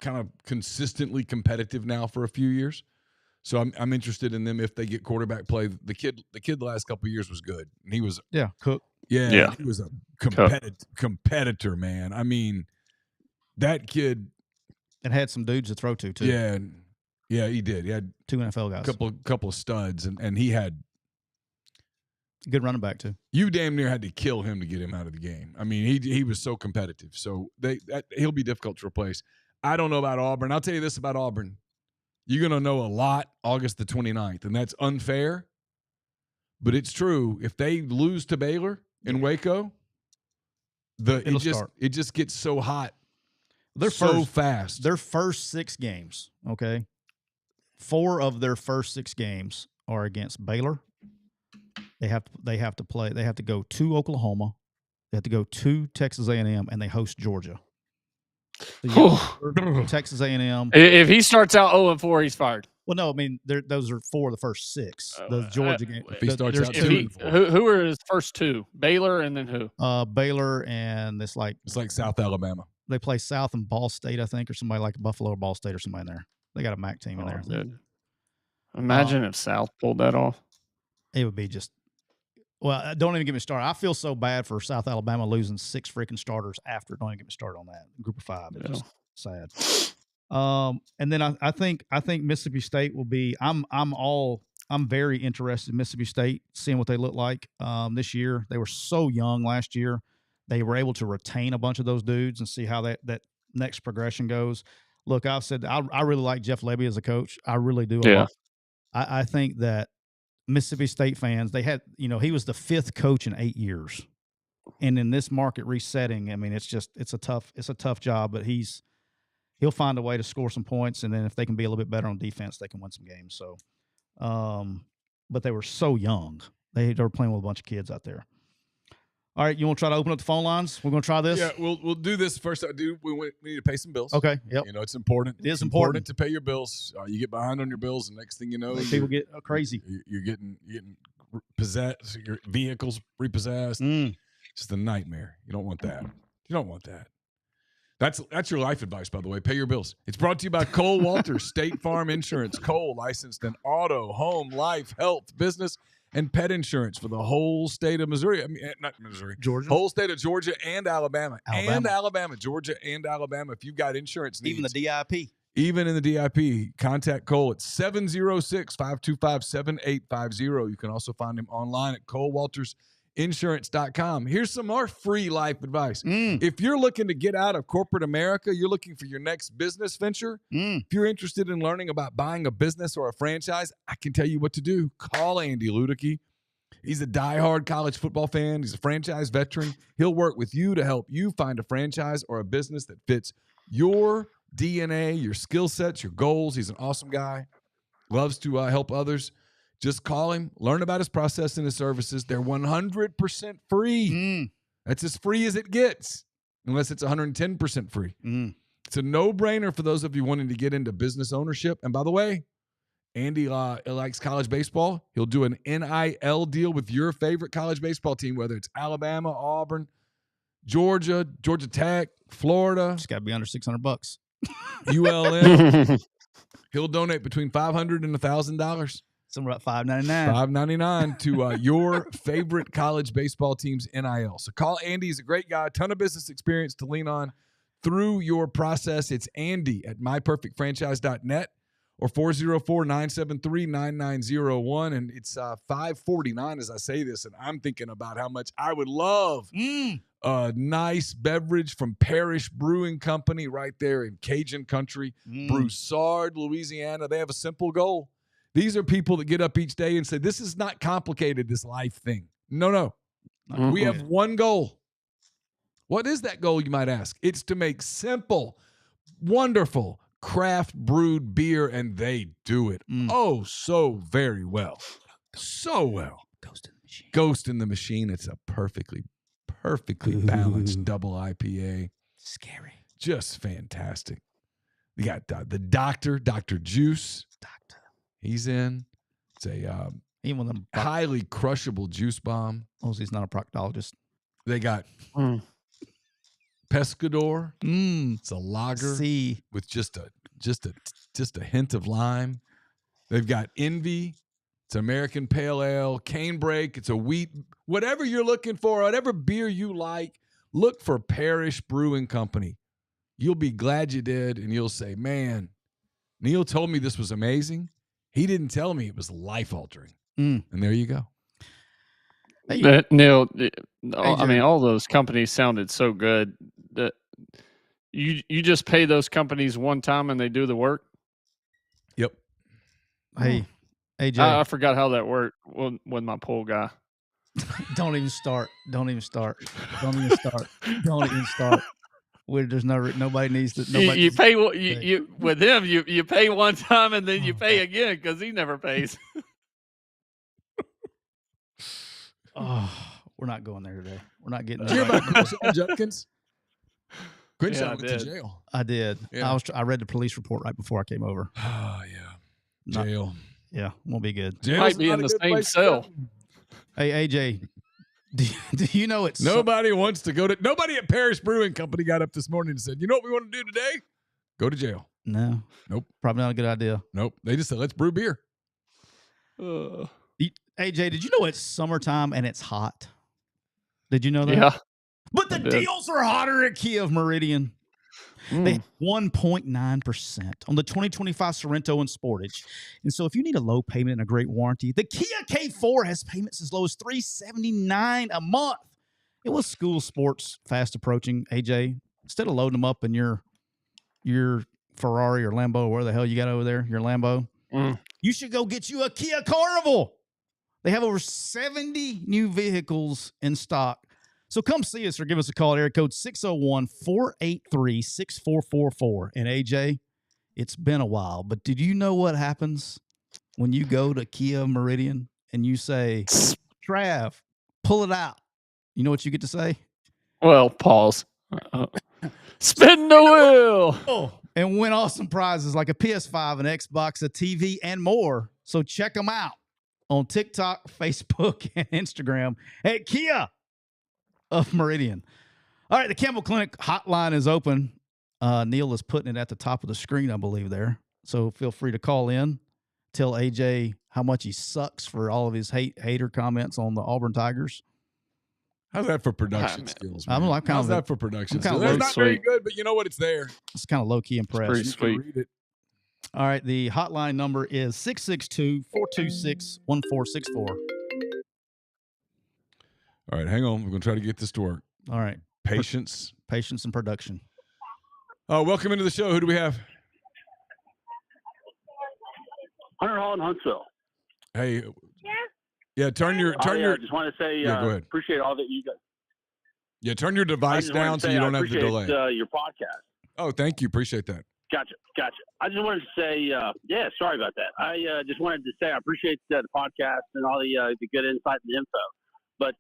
kind of consistently competitive now for a few years. So I'm interested in them if they get quarterback play. The kid the last couple of years was good, and he was Cook. Yeah, he was a competitor, man. I mean, that kid. And had some dudes to throw to too. Yeah, he did. He had 2 NFL guys, couple of studs, and he had good running back too. You damn near had to kill him to get him out of the game. I mean, he was so competitive. So he'll be difficult to replace. I don't know about Auburn. I'll tell you this about Auburn: you're gonna know a lot August the 29th, and that's unfair, but it's true. If they lose to Baylor in Waco, it just gets so hot. They're so fast. Their first 6 games, okay? 4 of their first 6 games are against Baylor. They have to play. They have to go to Oklahoma. They have to go to Texas A&M, and they host Georgia. So Texas A&M. If he starts out 0-4, he's fired. Well, no, I mean those are 4 of the first 6. Those Georgia games. If he starts out 2-4, who are his first 2? Baylor and then who? Baylor and it's like South Alabama. They play South and Ball State, I think, or somebody like Buffalo or Ball State or somebody in there. They got a MAC team in there. Dude. Imagine if South pulled that off. It would be just. Well, don't even get me started. I feel so bad for South Alabama losing 6 freaking starters after. Don't even get me started on that. Group of 5. It's just sad. And then I think Mississippi State will be. I'm very interested in Mississippi State, seeing what they look like this year. They were so young last year. They were able to retain a bunch of those dudes and see how that next progression goes. Look, I've said I really like Jeff Lebby as a coach. I really do. Yeah. I think that Mississippi State fans, they had, he was the 5th coach in 8 years. And in this market resetting, I mean, it's a tough job, but he'll find a way to score some points. And then if they can be a little bit better on defense, they can win some games. So, but they were so young. They were playing with a bunch of kids out there. All right, you want to try to open up the phone lines? We're going to try this? Yeah, we'll do this first. We need to pay some bills. Okay, yep. It's important. It is important to pay your bills. You get behind on your bills, and next thing you know, people get crazy. You're getting possessed. Your vehicles repossessed. It's just a nightmare. You don't want that. That's your life advice, by the way. Pay your bills. It's brought to you by Cole Walters, State Farm Insurance. Cole, licensed in auto, home, life, health, business, and pet insurance for the whole state of Missouri. I mean, not Missouri. Georgia. Whole state of Georgia and Alabama. Georgia and Alabama. If you've got insurance needs. Even the DIP. Even in the DIP, contact Cole at 706-525-7850. You can also find him online at colewaltersinsurance.com. Here's some more free life advice. If you're looking to get out of corporate America, you're looking for your next business venture, if you're interested in learning about buying a business or a franchise, I can tell you what to do. Call Andy Ludicky. He's a diehard college football fan. He's a franchise veteran. He'll work with you to help you find a franchise or a business that fits your DNA, your skill sets, your goals. He's an awesome guy. Loves to help others. Just call him, learn about his process and his services. They're 100% free. That's as free as it gets, unless it's 110% free. It's a no-brainer for those of you wanting to get into business ownership. And by the way, Andy likes college baseball. He'll do an NIL deal with your favorite college baseball team, whether it's Alabama, Auburn, Georgia, Georgia Tech, Florida. Just got to be under $600. ULM. He'll donate between $500 and $1,000. Somewhere about $5.99 to your favorite college baseball team's NIL. So call Andy. He's a great guy. Ton of business experience to lean on through your process. It's Andy at myperfectfranchise.net or 404-973-9901. And it's $5.49 as I say this, and I'm thinking about how much I would love a nice beverage from Parish Brewing Company right there in Cajun country, Broussard, Louisiana. They have a simple goal. These are people that get up each day and say, this is not complicated, this life thing. No. We have one goal. What is that goal, you might ask? It's to make simple, wonderful, craft brewed beer, and they do it so very well. So well. Ghost in the Machine. It's a perfectly balanced double IPA. Scary. Just fantastic. You got the Dr. Juice. He's in. It's a highly crushable juice bomb. Oh, he's not a proctologist. They got Pescador. It's a lager with just a hint of lime. They've got Envy. It's American Pale Ale. Canebrake. It's a wheat. Whatever you're looking for, whatever beer you like, look for Parish Brewing Company. You'll be glad you did, and you'll say, man, Neal told me this was amazing. He didn't tell me it was life-altering. And there you go. Neal, I mean, all those companies sounded so good. That you just pay those companies one time and they do the work? Yep. Hey, AJ. I forgot how that worked with my pool guy. Don't even start. Where there's nobody needs to. You pay you with him. You pay one time and then you pay again because he never pays. Oh, we're not going there today. We're not getting. Did you hear about Quinshon Judkins? Quinshon Yeah, I went to did. jail. I did. Yeah. I read the police report right before I came over. Oh yeah, jail. Yeah, won't be good. Jail's Might be not in a the good same place to cell. go. Hey AJ, do you know it's Nobody wants to go to. Nobody at Parish Brewing Company got up this morning and said, "You know what we want to do today? Go to jail." No. Nope. Probably not a good idea. Nope. They just said, "Let's brew beer." AJ, did you know it's summertime and it's hot? Did you know that? Yeah. But the I did. deals are hotter at Kia of Meridian. They have 1.9% on the 2025 Sorrento and Sportage. And so if you need a low payment and a great warranty, the Kia K4 has payments as low as $379 a month. It was school sports fast approaching, AJ. Instead of loading them up in your Ferrari or Lambo or where the hell you got over there, your Lambo, you should go get you a Kia Carnival. They have over 70 new vehicles in stock. So come see us or give us a call at area code 601-483-6444. And AJ, it's been a while, but did you know what happens when you go to Kia Meridian and you say, Trav, pull it out? You know what you get to say? Well, pause. Spin the wheel. Oh, and win awesome prizes like a PS5, an Xbox, a TV, and more. So check them out on TikTok, Facebook, and Instagram at Kia of Meridian. All right, the Campbell Clinic Hotline is open. Neal is putting it at the top of the screen, I believe, there. So feel free to call in. Tell AJ how much he sucks for all of his hater comments on the Auburn Tigers. How's that for production skills, man? How's that for production skills? It's not very good, but you know what? It's there. It's kind of low-key impressed. Pretty sweet. Read it. All right, the hotline number is 662-426-1464. All right, hang on. We're going to try to get this to work. All right. Patience and production. Welcome into the show. Who do we have? Hunter Hall in Huntsville. Hey. Yeah, turn your. Just want to say, go ahead. Appreciate all that you guys. Yeah, turn your device down so you don't have the delay. Your podcast. Oh, thank you. Appreciate that. Gotcha. I just wanted to say, sorry about that. I just wanted to say I appreciate the podcast and all the good insight and info. But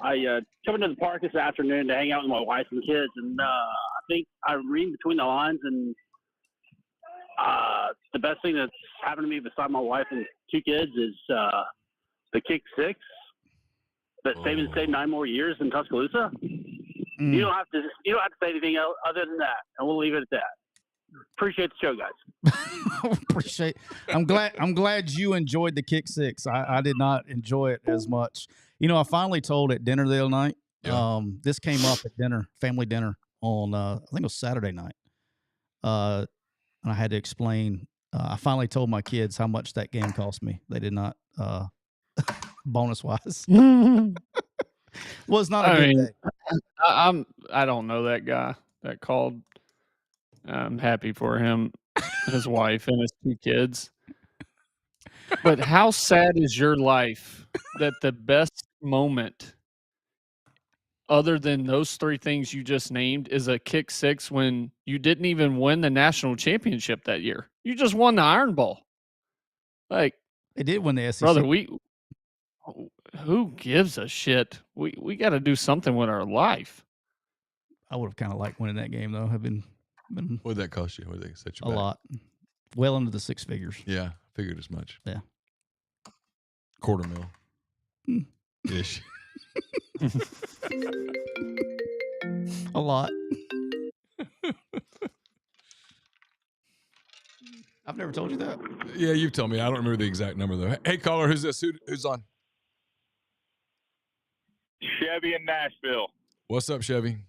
I come into the park this afternoon to hang out with my wife and kids, and I think I'm reading between the lines, and the best thing that's happened to me beside my wife and two kids is the kick six that Sabin stayed 9 more years in Tuscaloosa. You don't have to say anything else other than that, and we'll leave it at that. Appreciate the show, guys. I'm glad you enjoyed the kick six. I did not enjoy it as much. You know, I finally told at dinner the other night. Yeah. This came up at dinner, family dinner on I think it was Saturday night. And I had to explain. I finally told my kids how much that game cost me. They did not bonus wise. Was not a good day. I don't know that guy that called. I'm happy for him, his wife, and his 2 kids. But how sad is your life that the best moment, other than those 3 things you just named, is a kick six when you didn't even win the national championship that year? You just won the Iron Bowl. Like, they did win the SEC. Brother, who gives a shit? We got to do something with our life. I would have kind of liked winning that game, though. Have been what did that cost you? What did they set you a back? lot, well into the 6 figures. Yeah, figured as much. Yeah, $250,000 ish. A lot. I've never told you that. Yeah, you've told me. I don't remember the exact number though. Hey, caller, who's this? Who's on? Chevy in Nashville. What's up, Chevy?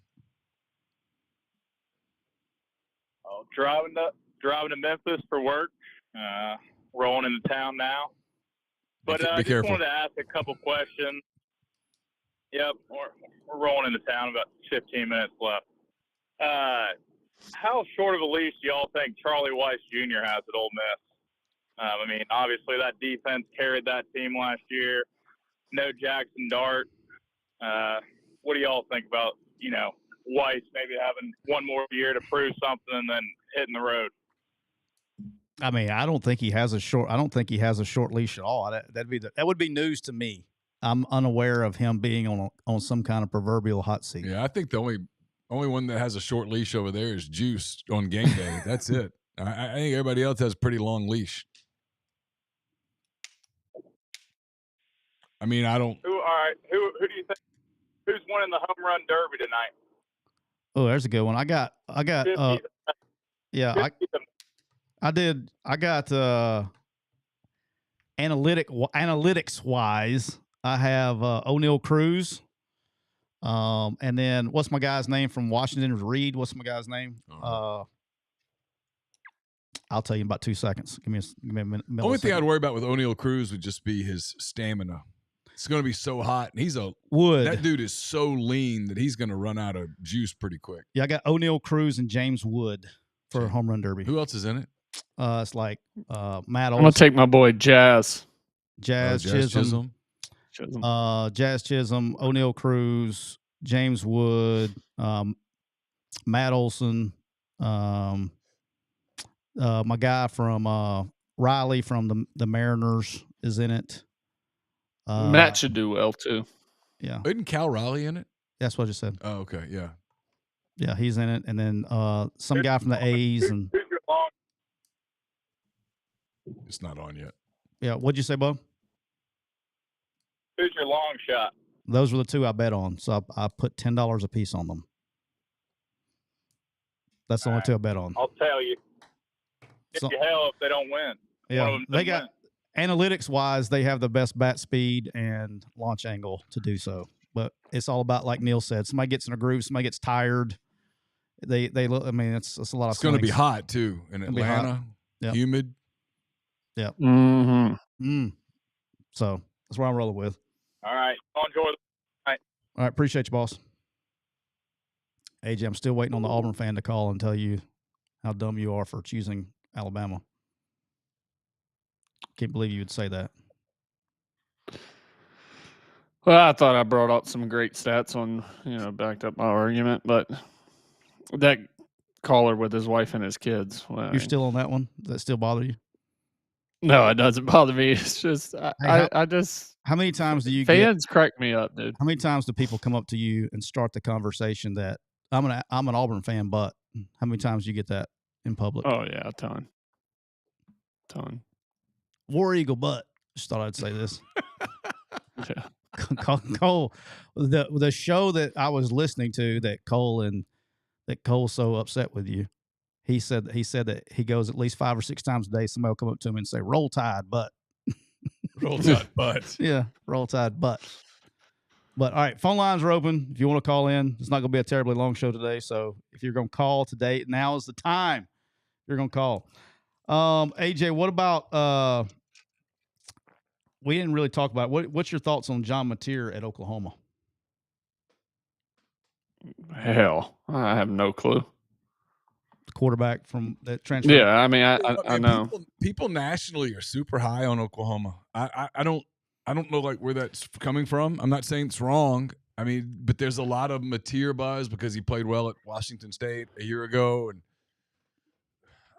Driving to Memphis for work. Rolling into town now. But I just wanted to ask a couple questions. Yep, we're rolling into town. About 15 minutes left. How short of a leash do y'all think Charlie Weiss Jr. has at Ole Miss? I mean, obviously that defense carried that team last year. No Jackson Dart. What do y'all think about, Weiss maybe having one more year to prove something and then hitting the road? I mean, I don't think he has a short leash at all. That would be news to me. I'm unaware of him being on some kind of proverbial hot seat. Yeah, I think the only one that has a short leash over there is Juice on game day. That's it. I think everybody else has a pretty long leash. I mean, I don't. All right. Who do you think? Who's winning the home run derby tonight? Oh, there's a good one. I got. Yeah, I did. I got analytics wise. I have O'Neal Cruz. And then what's my guy's name from Washington? Reed. What's my guy's name? I'll tell you in about 2 seconds. Give me a minute. Only thing I'd worry about with O'Neal Cruz would just be his stamina. It's going to be so hot, and that dude is so lean that he's going to run out of juice pretty quick. Yeah, I got O'Neal Cruz and James Wood for a home run derby. Who else is in it? It's like Matt Olson. I'm gonna take my boy Jazz Chisholm. Jazz Chisholm, O'Neal Cruz, James Wood, Matt Olson, my guy from Riley from the Mariners is in it. Matt should do well too. Yeah. Isn't Cal Riley in it? That's what I just said. Oh, okay. Yeah. Yeah, he's in it. And then some guy from the A's. And it's not on yet. Yeah. What'd you say, Bo? Who's your long shot? Those were the two I bet on. So I put $10 a piece on them. That's the only two I bet on. I'll tell you. Give you hell if they don't win. Yeah. They got analytics wise, they have the best bat speed and launch angle to do so. But it's all about, like Neal said, somebody gets in a groove, somebody gets tired. They look. I mean, it's a lot of. It's going to be hot too in Atlanta. Yep. Humid. Yeah. Mm-hmm. So that's what I'm rolling with. All right. I'll enjoy the night. All right. Appreciate you, boss. AJ, I'm still waiting on the Auburn fan to call and tell you how dumb you are for choosing Alabama. Can't believe you would say that. Well, I thought I brought up some great stats on, backed up my argument, but that caller with his wife and his kids. Well, You're still on that one? Does that still bother you? No, it doesn't bother me. It's just, I just. How many times do you fans crack me up, dude? How many times do people come up to you and start the conversation that I'm an Auburn fan, but how many times do you get that in public? Oh yeah, a ton. War Eagle, but just thought I'd say this. Yeah. Cole, the show that I was listening to that Cole's so upset with you. He said that he goes at least 5 or 6 times a day. Somebody will come up to him and say, "Roll Tide, but." Roll Tide, but. Yeah, Roll Tide, but. But all right, phone lines are open. If you want to call in, it's not going to be a terribly long show today. So if you're going to call today, now is the time. You're going to call. AJ, what about? We didn't really talk about what's your thoughts on John Mateer at Oklahoma? Hell, I have no clue. The quarterback from that transfer. Yeah, I mean, I know people nationally are super high on Oklahoma. I don't know like where that's coming from. I'm not saying it's wrong. I mean, but there's a lot of Mateer buzz because he played well at Washington State a year ago, and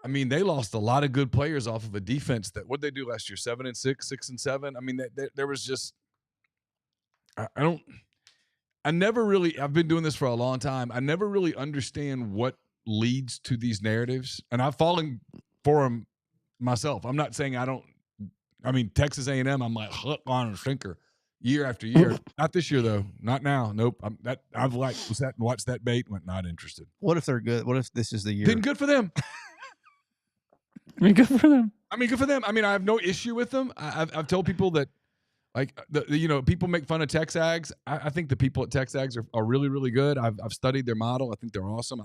I mean, they lost a lot of good players off of a defense that what they do last year, 7-6, 6-7. I mean, there was just I've been doing this for a long time. I never really understand what leads to these narratives, and I've fallen for them myself. I'm not saying I don't. I mean, Texas A&M, I'm like hook on a sinker year after year. Not this year though. Not now. Nope. I've sat and watched that bait. Went not interested. What if they're good? What if this is the year? Been good for them. I mean, good for them. I mean, I have no issue with them. I've told people that, like, people make fun of Texags. I think the people at Texags are really, really good. I've studied their model. I think they're awesome.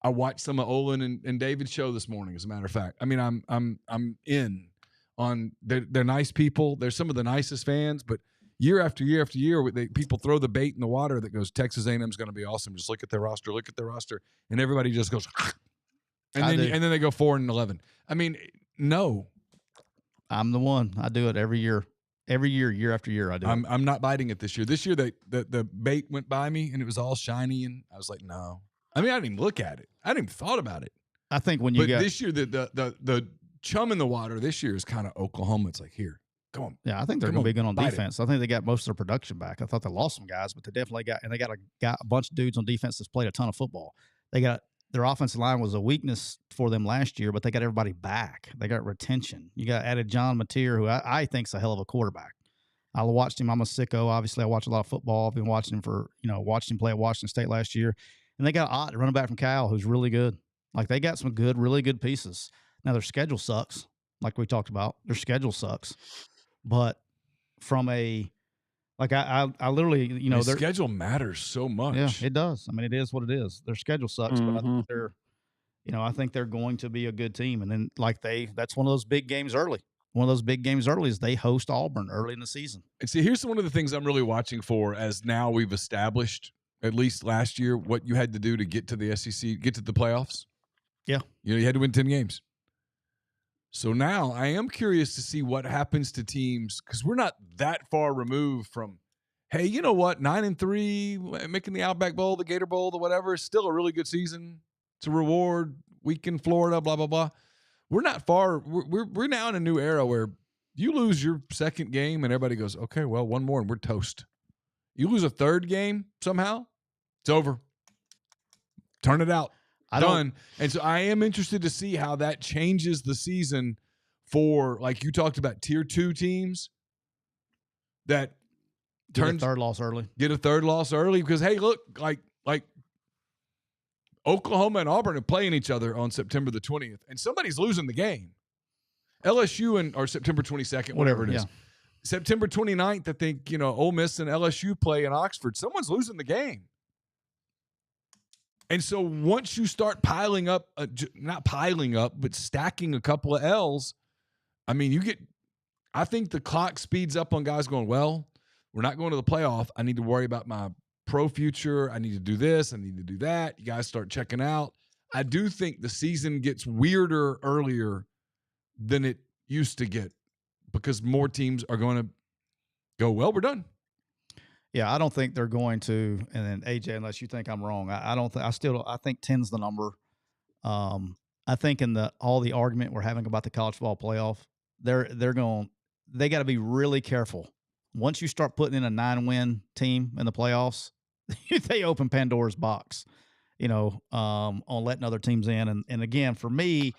I watched some of Olin and David's show this morning. As a matter of fact, I mean, I'm in on. They're nice people. They're some of the nicest fans. But year after year after year, people throw the bait in the water that goes Texas A&M is going to be awesome. Just look at their roster. Look at their roster, and everybody just goes. And then they go 4-11. I mean, no. I'm the one. I do it every year. Every year, year after year, I do. I'm not biting it this year. This year, the bait went by me, and it was all shiny, and I was like, no. I mean, I didn't even look at it. I didn't even thought about it. I think when you but got this year, the chum in the water this year is kind of Oklahoma. It's like, here, come on. Yeah, I think they're going to be good on defense. I think they got most of their production back. I thought they lost some guys, but they definitely got a bunch of dudes on defense that's played a ton of football. Their offensive line was a weakness for them last year, but they got everybody back. They got retention. You got added John Mateer, who I think's a hell of a quarterback. I watched him. I'm a sicko. Obviously, I watch a lot of football. I've been watching him watched him play at Washington State last year. And they got Ott, running back from Cal, who's really good. Like, they got some really good pieces. Now, their schedule sucks, like we talked about. Their schedule sucks. But from I literally, their schedule matters so much. Yeah, it does. I mean, it is what it is. Their schedule sucks, but I think I think they're going to be a good team. And then, that's one of those big games early. One of those big games early is they host Auburn early in the season. And see, here's one of the things I'm really watching for, as now we've established, at least last year, what you had to do to get to the SEC, get to the playoffs. Yeah. You had to win 10 games. So now I am curious to see what happens to teams, because we're not that far removed from, hey, you know what, 9-3, making the Outback Bowl, the Gator Bowl, the whatever, is still a really good season. It's a reward. Week in Florida, blah, blah, blah. We're not far. We're now in a new era where you lose your second game and everybody goes, okay, well, one more and we're toast. You lose a third game somehow, it's over. Turn it out. Done. And so I am interested to see how that changes the season for, like you talked about, tier 2 teams that get a third loss early. Get a third loss early because, hey, look, like Oklahoma and Auburn are playing each other on September the 20th, and somebody's losing the game. LSU or September 22nd, whatever it is. Yeah. September 29th, I think, Ole Miss and LSU play in Oxford. Someone's losing the game. And so once you start piling up, not piling up, but stacking a couple of L's, I mean, I think the clock speeds up on guys going, well, we're not going to the playoff. I need to worry about my pro future. I need to do this. I need to do that. You guys start checking out. I do think the season gets weirder earlier than it used to get because more teams are going to go, well, we're done. Yeah, I don't think they're going to. And then AJ, unless you think I'm wrong, I don't think. I think 10's the number. I think in all the argument we're having about the college football playoff, they got to be really careful. Once you start putting in a 9-win team in the playoffs, they open Pandora's box, on letting other teams in. And again, for me,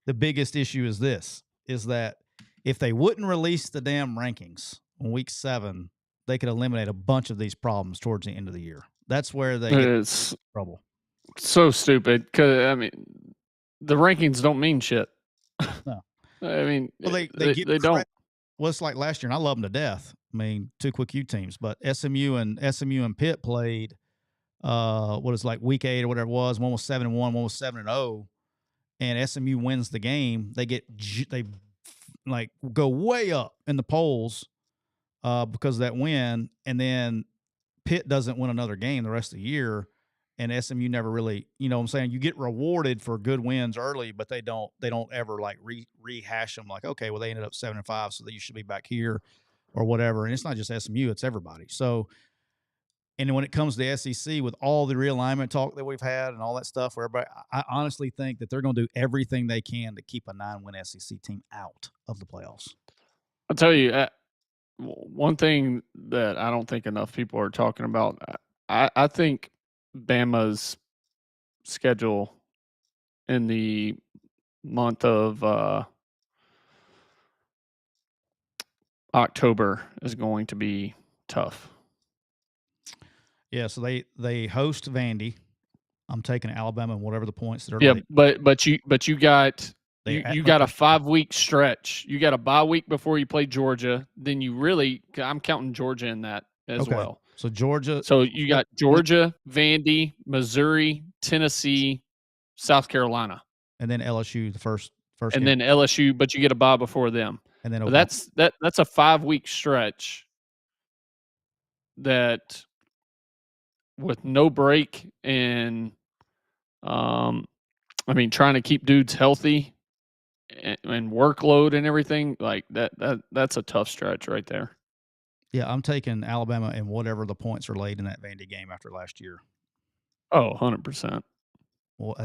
the biggest issue is that if they wouldn't release the damn rankings on week 7, they could eliminate a bunch of these problems towards the end of the year. That's where they get in trouble. So stupid because, I mean, the rankings don't mean shit. No. I mean, well, they don't. Well, it's like last year, and I love them to death. I mean, 2 quick U teams, but SMU and Pitt played week 8 or whatever it was. One was 7-1, one was 7-0, and SMU wins the game. They go way up in the polls because of that win, and then Pitt doesn't win another game the rest of the year, and SMU never really, what I'm saying? You get rewarded for good wins early, but they don't ever rehash them like, okay, well, they ended up 7-5, so that you should be back here or whatever. And it's not just SMU, it's everybody. So, and when it comes to the SEC with all the realignment talk that we've had and all that stuff, where everybody, I honestly think that they're going to do everything they can to keep a 9-win SEC team out of the playoffs. I'll tell you, one thing that I don't think enough people are talking about, I think Bama's schedule in the month of October is going to be tough. Yeah, so they host Vandy. I'm taking Alabama and whatever the points that are. Yeah, but you got you got a 5-week stretch. You got a bye week before you play Georgia. Then I'm counting Georgia in that as well. So Georgia. So you got Georgia, Vandy, Missouri, Tennessee, South Carolina, and then LSU the first. And game. Then LSU, but you get a bye before them. And then that's a 5-week stretch that with no break and trying to keep dudes healthy and workload and everything like that's a tough stretch right there. Yeah, I'm taking Alabama and whatever the points are laid in that Vandy game after last year. Oh, 100%. Well,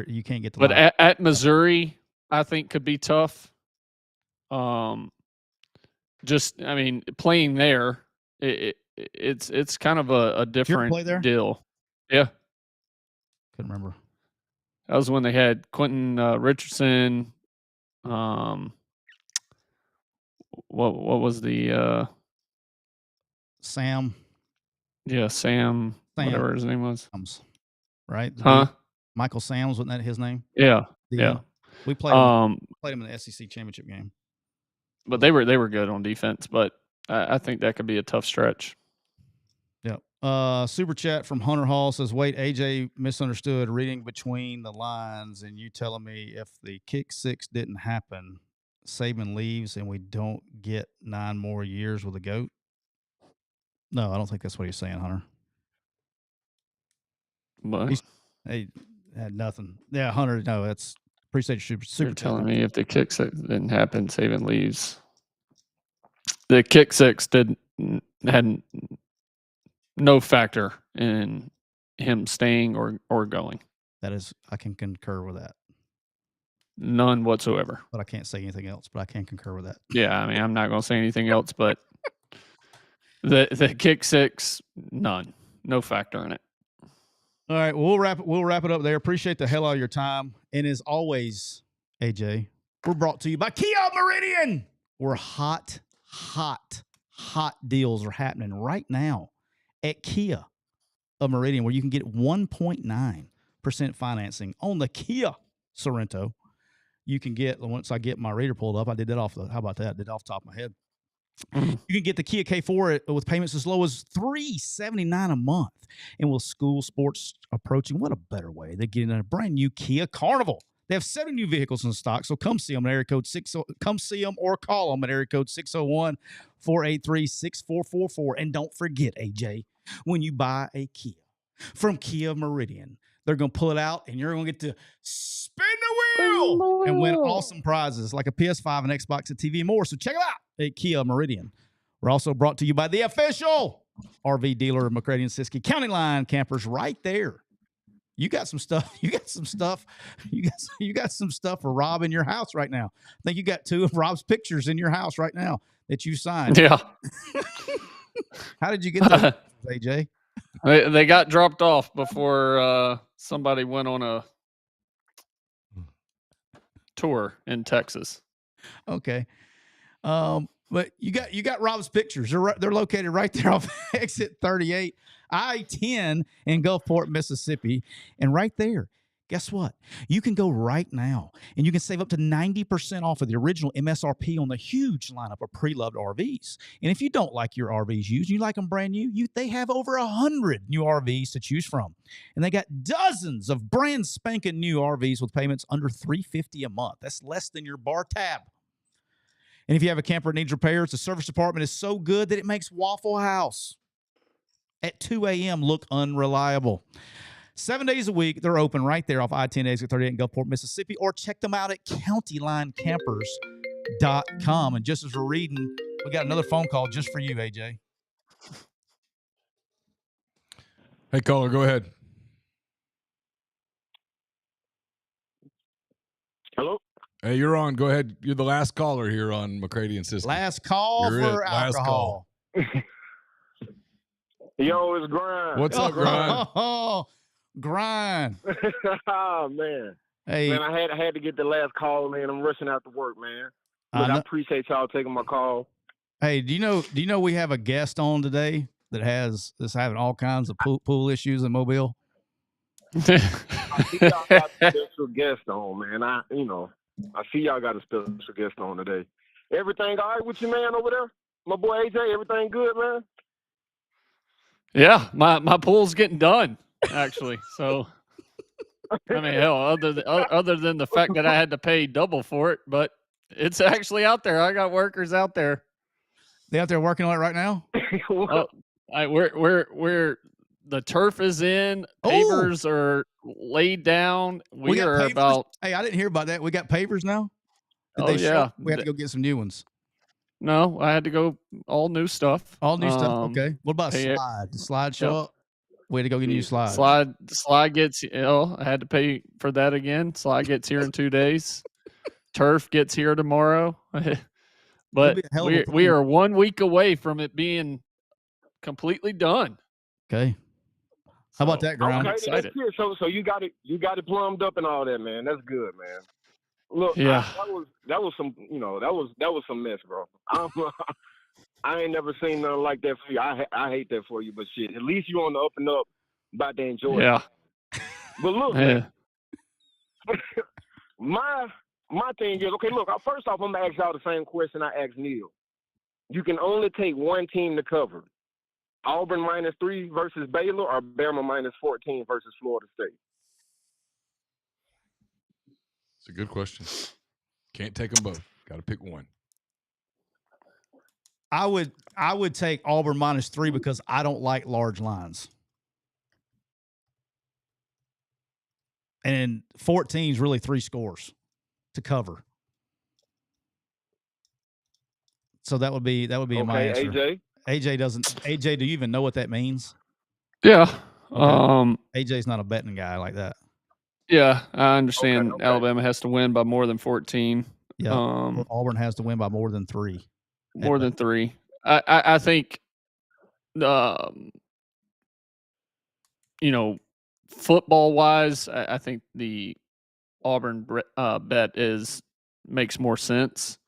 you can't get the But line. at Missouri, I think could be tough. Just I mean, playing there, it's kind of a different play there? deal. Yeah, Couldn't remember. that was when they had Quentin Richardson. What was the Sam, Sam, whatever his name was. Right? Huh? Michael Sams, wasn't that his name? Yeah. Yeah. We played him in the SEC championship game. But they were good on defense, but I think that could be a tough stretch. Yeah. Super chat from Hunter Hall says, wait, AJ misunderstood reading between the lines and you telling me if the kick six didn't happen, Sabin leaves and we don't get 9 more years with a GOAT? No, I don't think that's what he's saying, Hunter. What? He had nothing. Yeah, Hunter, no, that's appreciate your super You're telling me if the kick six didn't happen, Sabin leaves. The kick six had no factor in him staying or going. That is, I can concur with that. None whatsoever. But I can't say anything else, but I can concur with that. Yeah, I mean, I'm not going to say anything else, but the kick six, none. No factor in it. All right, we'll wrap it up there. Appreciate the hell out of your time. And as always, AJ, we're brought to you by Kia Meridian. Where hot deals are happening right now at Kia of Meridian, where you can get 1.9% financing on the Kia Sorento. You can get, once I get my reader pulled up, I did that off the top of my head. You can get the Kia K4 with payments as low as $379 a month. And with school sports approaching, what a better way than getting a brand new Kia Carnival. They have 7 new vehicles in stock, so come see them at area code 60. Come see them or call them at area code 601-483-6444. And don't forget, AJ, when you buy a Kia from Kia Meridian, they're going to pull it out, and you're going to get to spin the wheel and win awesome prizes like a PS5, an Xbox, a TV, and more. So check it out at Kia Meridian. We're also brought to you by the official RV dealer of McCready and Siskey, County Line Campers, right there. You got some stuff. You got some stuff for Rob in your house right now. I think you got 2 of Rob's pictures in your house right now that you signed. Yeah. How did you get those, AJ? They got dropped off before somebody went on a tour in Texas. Okay. But you got Rob's pictures. They're located right there off exit 38, I-10 in Gulfport, Mississippi. And right there, guess what? You can go right now and you can save up to 90% off of the original MSRP on the huge lineup of pre-loved RVs. And if you don't like your RVs used, you like them brand new, they have over 100 new RVs to choose from. And they got dozens of brand spanking new RVs with payments under $350 a month. That's less than your bar tab. And if you have a camper that needs repairs, the service department is so good that it makes Waffle House at 2 a.m. look unreliable. 7 days a week, they're open right there off I-10 exit 38 in Gulfport, Mississippi, or check them out at countylinecampers.com. And just as we're reading, we got another phone call just for you, AJ. Hey, caller, go ahead. Hello? Hey, you're on. Go ahead. You're the last caller here on McCready and Siskey. Last call for alcohol. Yo, it's Grind. What's up, Grind? Oh, Grind. Oh, man. Hey, man, I had to get the last call, man. I'm rushing out to work, man. But I appreciate y'all taking my call. Hey, do you know we have a guest on today that's having all kinds of pool issues in Mobile? I see y'all got a special guest on, man. I see y'all got a special guest on today. Everything all right with you, man, over there? My boy AJ, everything good, man? Yeah, my pool's getting done, actually. So, I mean, hell, other than the fact that I had to pay double for it, but it's actually out there. I got workers out there. They out there working on it right now? We're the turf is in, pavers are laid down. We are pavers? Hey, I didn't hear about that. We got pavers now? Yeah. We have to go get some new ones. No, I had to go all new stuff. All new stuff. Okay. What about slide? Did slide show up? Way to go get new slides. Slide gets, I had to pay for that again. Slide gets here in 2 days. Turf gets here tomorrow. But we are 1 week away from it being completely done. Okay. How about that, Ground? Okay, that's good. So you got it plumbed up and all that, man. That's good, man. Look, yeah, that was some, that was some mess, bro. I ain't never seen nothing like that for you. I hate that for you, but shit, at least you on the up and up, about to enjoy it. But look, man, my thing is, okay, look, first off, I'm gonna ask y'all the same question I asked Neal. You can only take one team to cover. Auburn -3 versus Baylor, or Bama -14 versus Florida State? It's a good question. Can't take them both. Got to pick one. I would take Auburn -3 because I don't like large lines. And 14 is really 3 scores to cover. So that would be my answer. AJ, do you even know what that means? Yeah. Okay. AJ's not a betting guy like that. Yeah, I understand. Okay. Alabama has to win by more than 14. Yeah. Auburn has to win by more than 3. More than 3. I think, football wise, I think the Auburn bet makes more sense.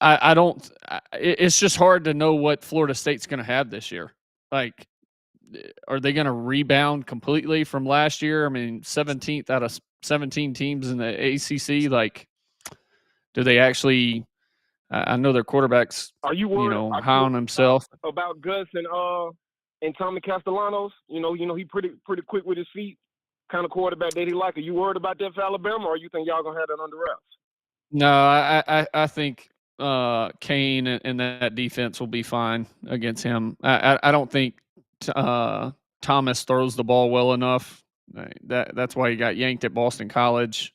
I don't. It's just hard to know what Florida State's going to have this year. Like, are they going to rebound completely from last year? I mean, 17th out of 17 teams in the ACC. Like, do they actually? I know their quarterback's, are you worried, high on himself about Gus and Tommy Castellanos? He pretty quick with his feet, kind of quarterback that he like. Are you worried about that for Alabama, or you think y'all gonna have that under wraps? No, I think Kane and that defense will be fine against him. I don't think Thomas throws the ball well enough. That's why he got yanked at Boston College.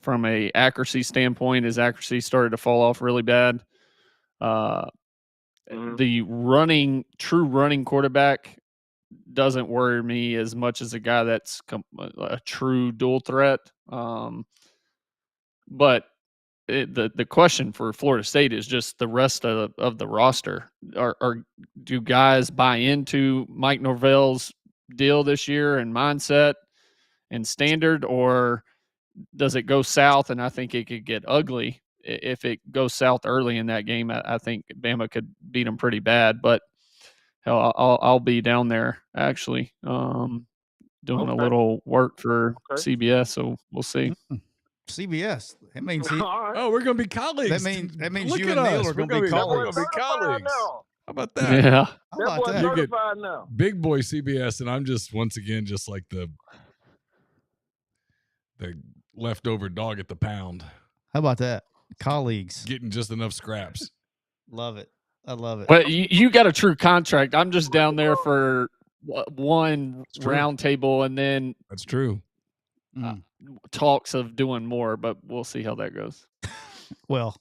From a accuracy standpoint, his accuracy started to fall off really bad. The true running quarterback doesn't worry me as much as a guy that's a true dual threat. But the question for Florida State is just the rest of the roster. Do guys buy into Mike Norvell's deal this year and mindset and standard, or does it go south? And I think it could get ugly if it goes south early in that game. I think Bama could beat them pretty bad, but hell, I'll be down there actually doing a little work for CBS, so we'll see. CBS. That means oh, we're gonna be colleagues. That means you and Neal are gonna be colleagues. How about that? Yeah. How about that? You get big boy CBS, and I'm just once again just like the leftover dog at the pound. How about that? Colleagues getting just enough scraps. Love it. I love it. But you got a true contract. I'm just down there for one round table, and then that's true. Talks of doing more, but we'll see how that goes. Well,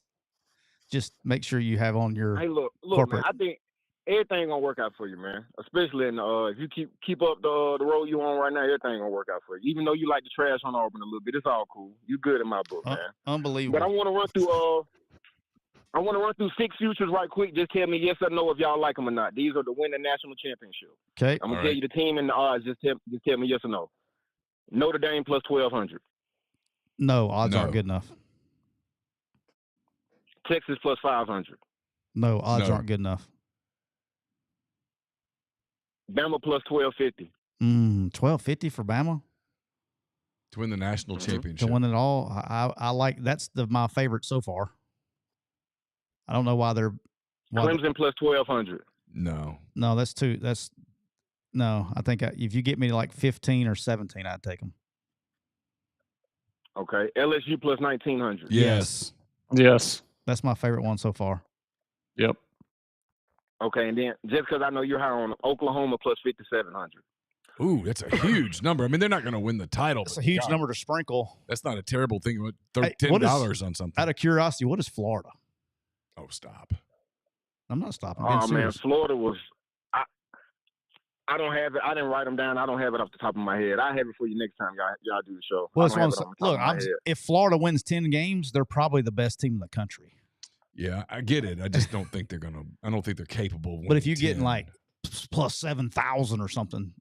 just make sure you have on your. Hey, look, corporate. man, I think everything gonna work out for you, man. Especially in if you keep up the road you on right now, everything gonna work out for you. Even though you like to trash on Auburn a little bit, it's all cool. You good in my book, man. Unbelievable. But I want to run through 6 futures right quick. Just tell me yes or no if y'all like them or not. These are to win the national championship. Okay. I'm gonna tell you the team and the odds. Just tell me yes or no. Notre Dame plus 1,200. No, odds aren't good enough. Texas plus 500. No, odds aren't good enough. Bama plus 1,250. 1,250 for Bama to win the national championship. To win it all, I like. That's my favorite so far. I don't know why they're Clemson plus 1,200. No, that's too. I think if you get me to like 15 or 17, I'd take them. Okay, LSU plus 1,900. Yes. That's my favorite one so far. Yep. Okay, and then just because I know you're high on Oklahoma plus 5,700. Ooh, that's a huge number. I mean, they're not going to win the title. That's a huge number to sprinkle. That's not a terrible thing. $10 on something. Out of curiosity, what is Florida? Oh, stop. I'm not stopping. Oh, man, Florida was I don't have it. I didn't write them down. I don't have it off the top of my head. I have it for you next time y'all do the show. Well, I don't have it on the top of my head. If Florida wins 10 games, they're probably the best team in the country. Yeah, I get it. I just don't think they're gonna. I don't think they're capable of winning. But if you're 10. getting like plus 7,000 or something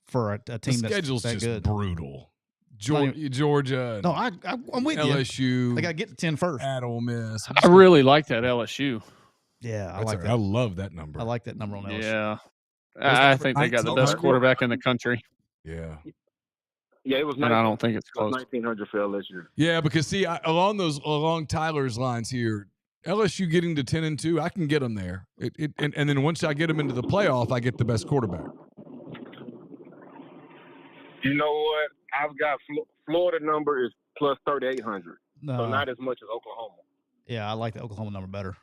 for a team the schedule's that's that just good, brutal. Georgia. No, I'm with LSU, you. They got to get to 10 first. At Ole Miss. I really like that LSU. Yeah, I like that. I love that number. I like that number on LSU. Yeah, I think they got the best quarterback in the country. Yeah. Yeah, it was. And I don't think it's close. 1,900 for LSU. Yeah, because see, along Tyler's lines here, LSU getting to 10-2, I can get them there. And then once I get them into the playoff, I get the best quarterback. You know what? I've got Florida number is plus 3,800, so not as much as Oklahoma. Yeah, I like the Oklahoma number better.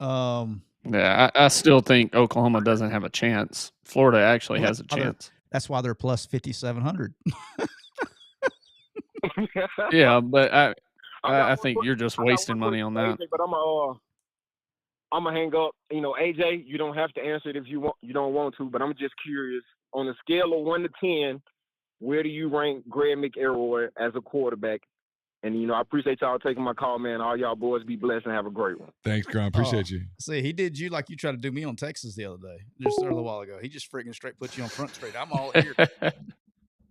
Yeah, I still think Oklahoma doesn't have a chance. Florida actually has a chance. That's why they're plus 5,700. Yeah, but I think you're just wasting money on that. AJ, but I'm gonna hang up. You know, AJ, you don't have to answer it if you want. You don't want to, but I'm just curious. On a scale of 1 to 10, where do you rank Greg McElroy as a quarterback? And, you know, I appreciate y'all taking my call, man. All y'all boys be blessed and have a great one. Thanks, Gron. Appreciate you. See, he did you like you tried to do me on Texas the other day, just a little while ago. He just freaking straight put you on Front Street. I'm all here.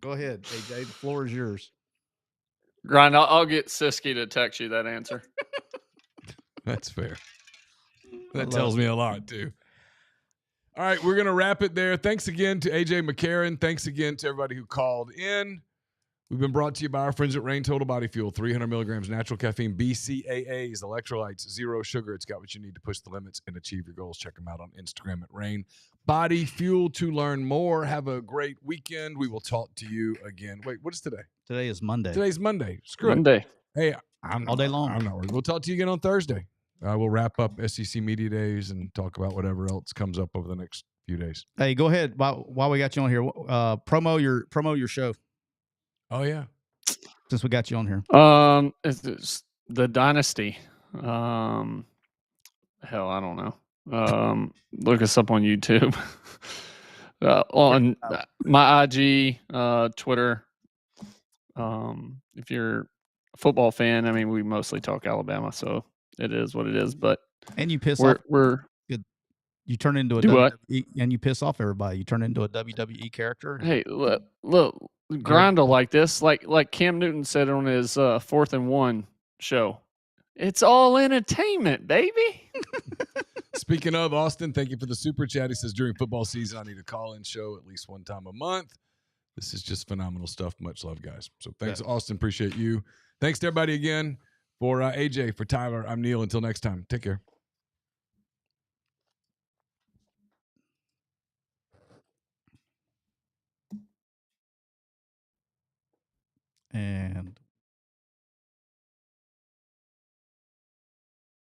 Go ahead, AJ. The floor is yours. Grind, I'll get Siskey to text you that answer. That's fair. That tells me a lot, too. All right, we're going to wrap it there. Thanks again to AJ McCarron. Thanks again to everybody who called in. We've been brought to you by our friends at Reign Total Body Fuel. 300 milligrams natural caffeine, BCAAs, electrolytes, zero sugar. It's got what you need to push the limits and achieve your goals. Check them out on Instagram at Reign Body Fuel to learn more. Have a great weekend. We will talk to you again. Wait, what is today? Today is Monday. Today's Monday. Screw Monday. Hey, I'm all day long. I'm not worried. We'll talk to you again on Thursday. We'll wrap up SEC Media Days and talk about whatever else comes up over the next few days. Hey, go ahead. While we got you on here, promo your show. Oh yeah. Since we got you on here. It's the Dynasty. Hell, I don't know. Look us up on YouTube. On my IG, Twitter. If you're a football fan, I mean, we mostly talk Alabama, so it is what it is. But and you piss off. We're good. You turn into a WWE, and you piss off everybody. You turn into a WWE character. Hey, look. Grindle like this, like Cam Newton said on his 4th and 1 show. It's all entertainment, baby. Speaking of Austin, thank you for the super chat. He says during football season, I need a call-in show at least one time a month. This is just phenomenal stuff. Much love, guys. So thanks, Austin. Appreciate you. Thanks to everybody again. For AJ, for Tyler, I'm Neal. Until next time, take care. And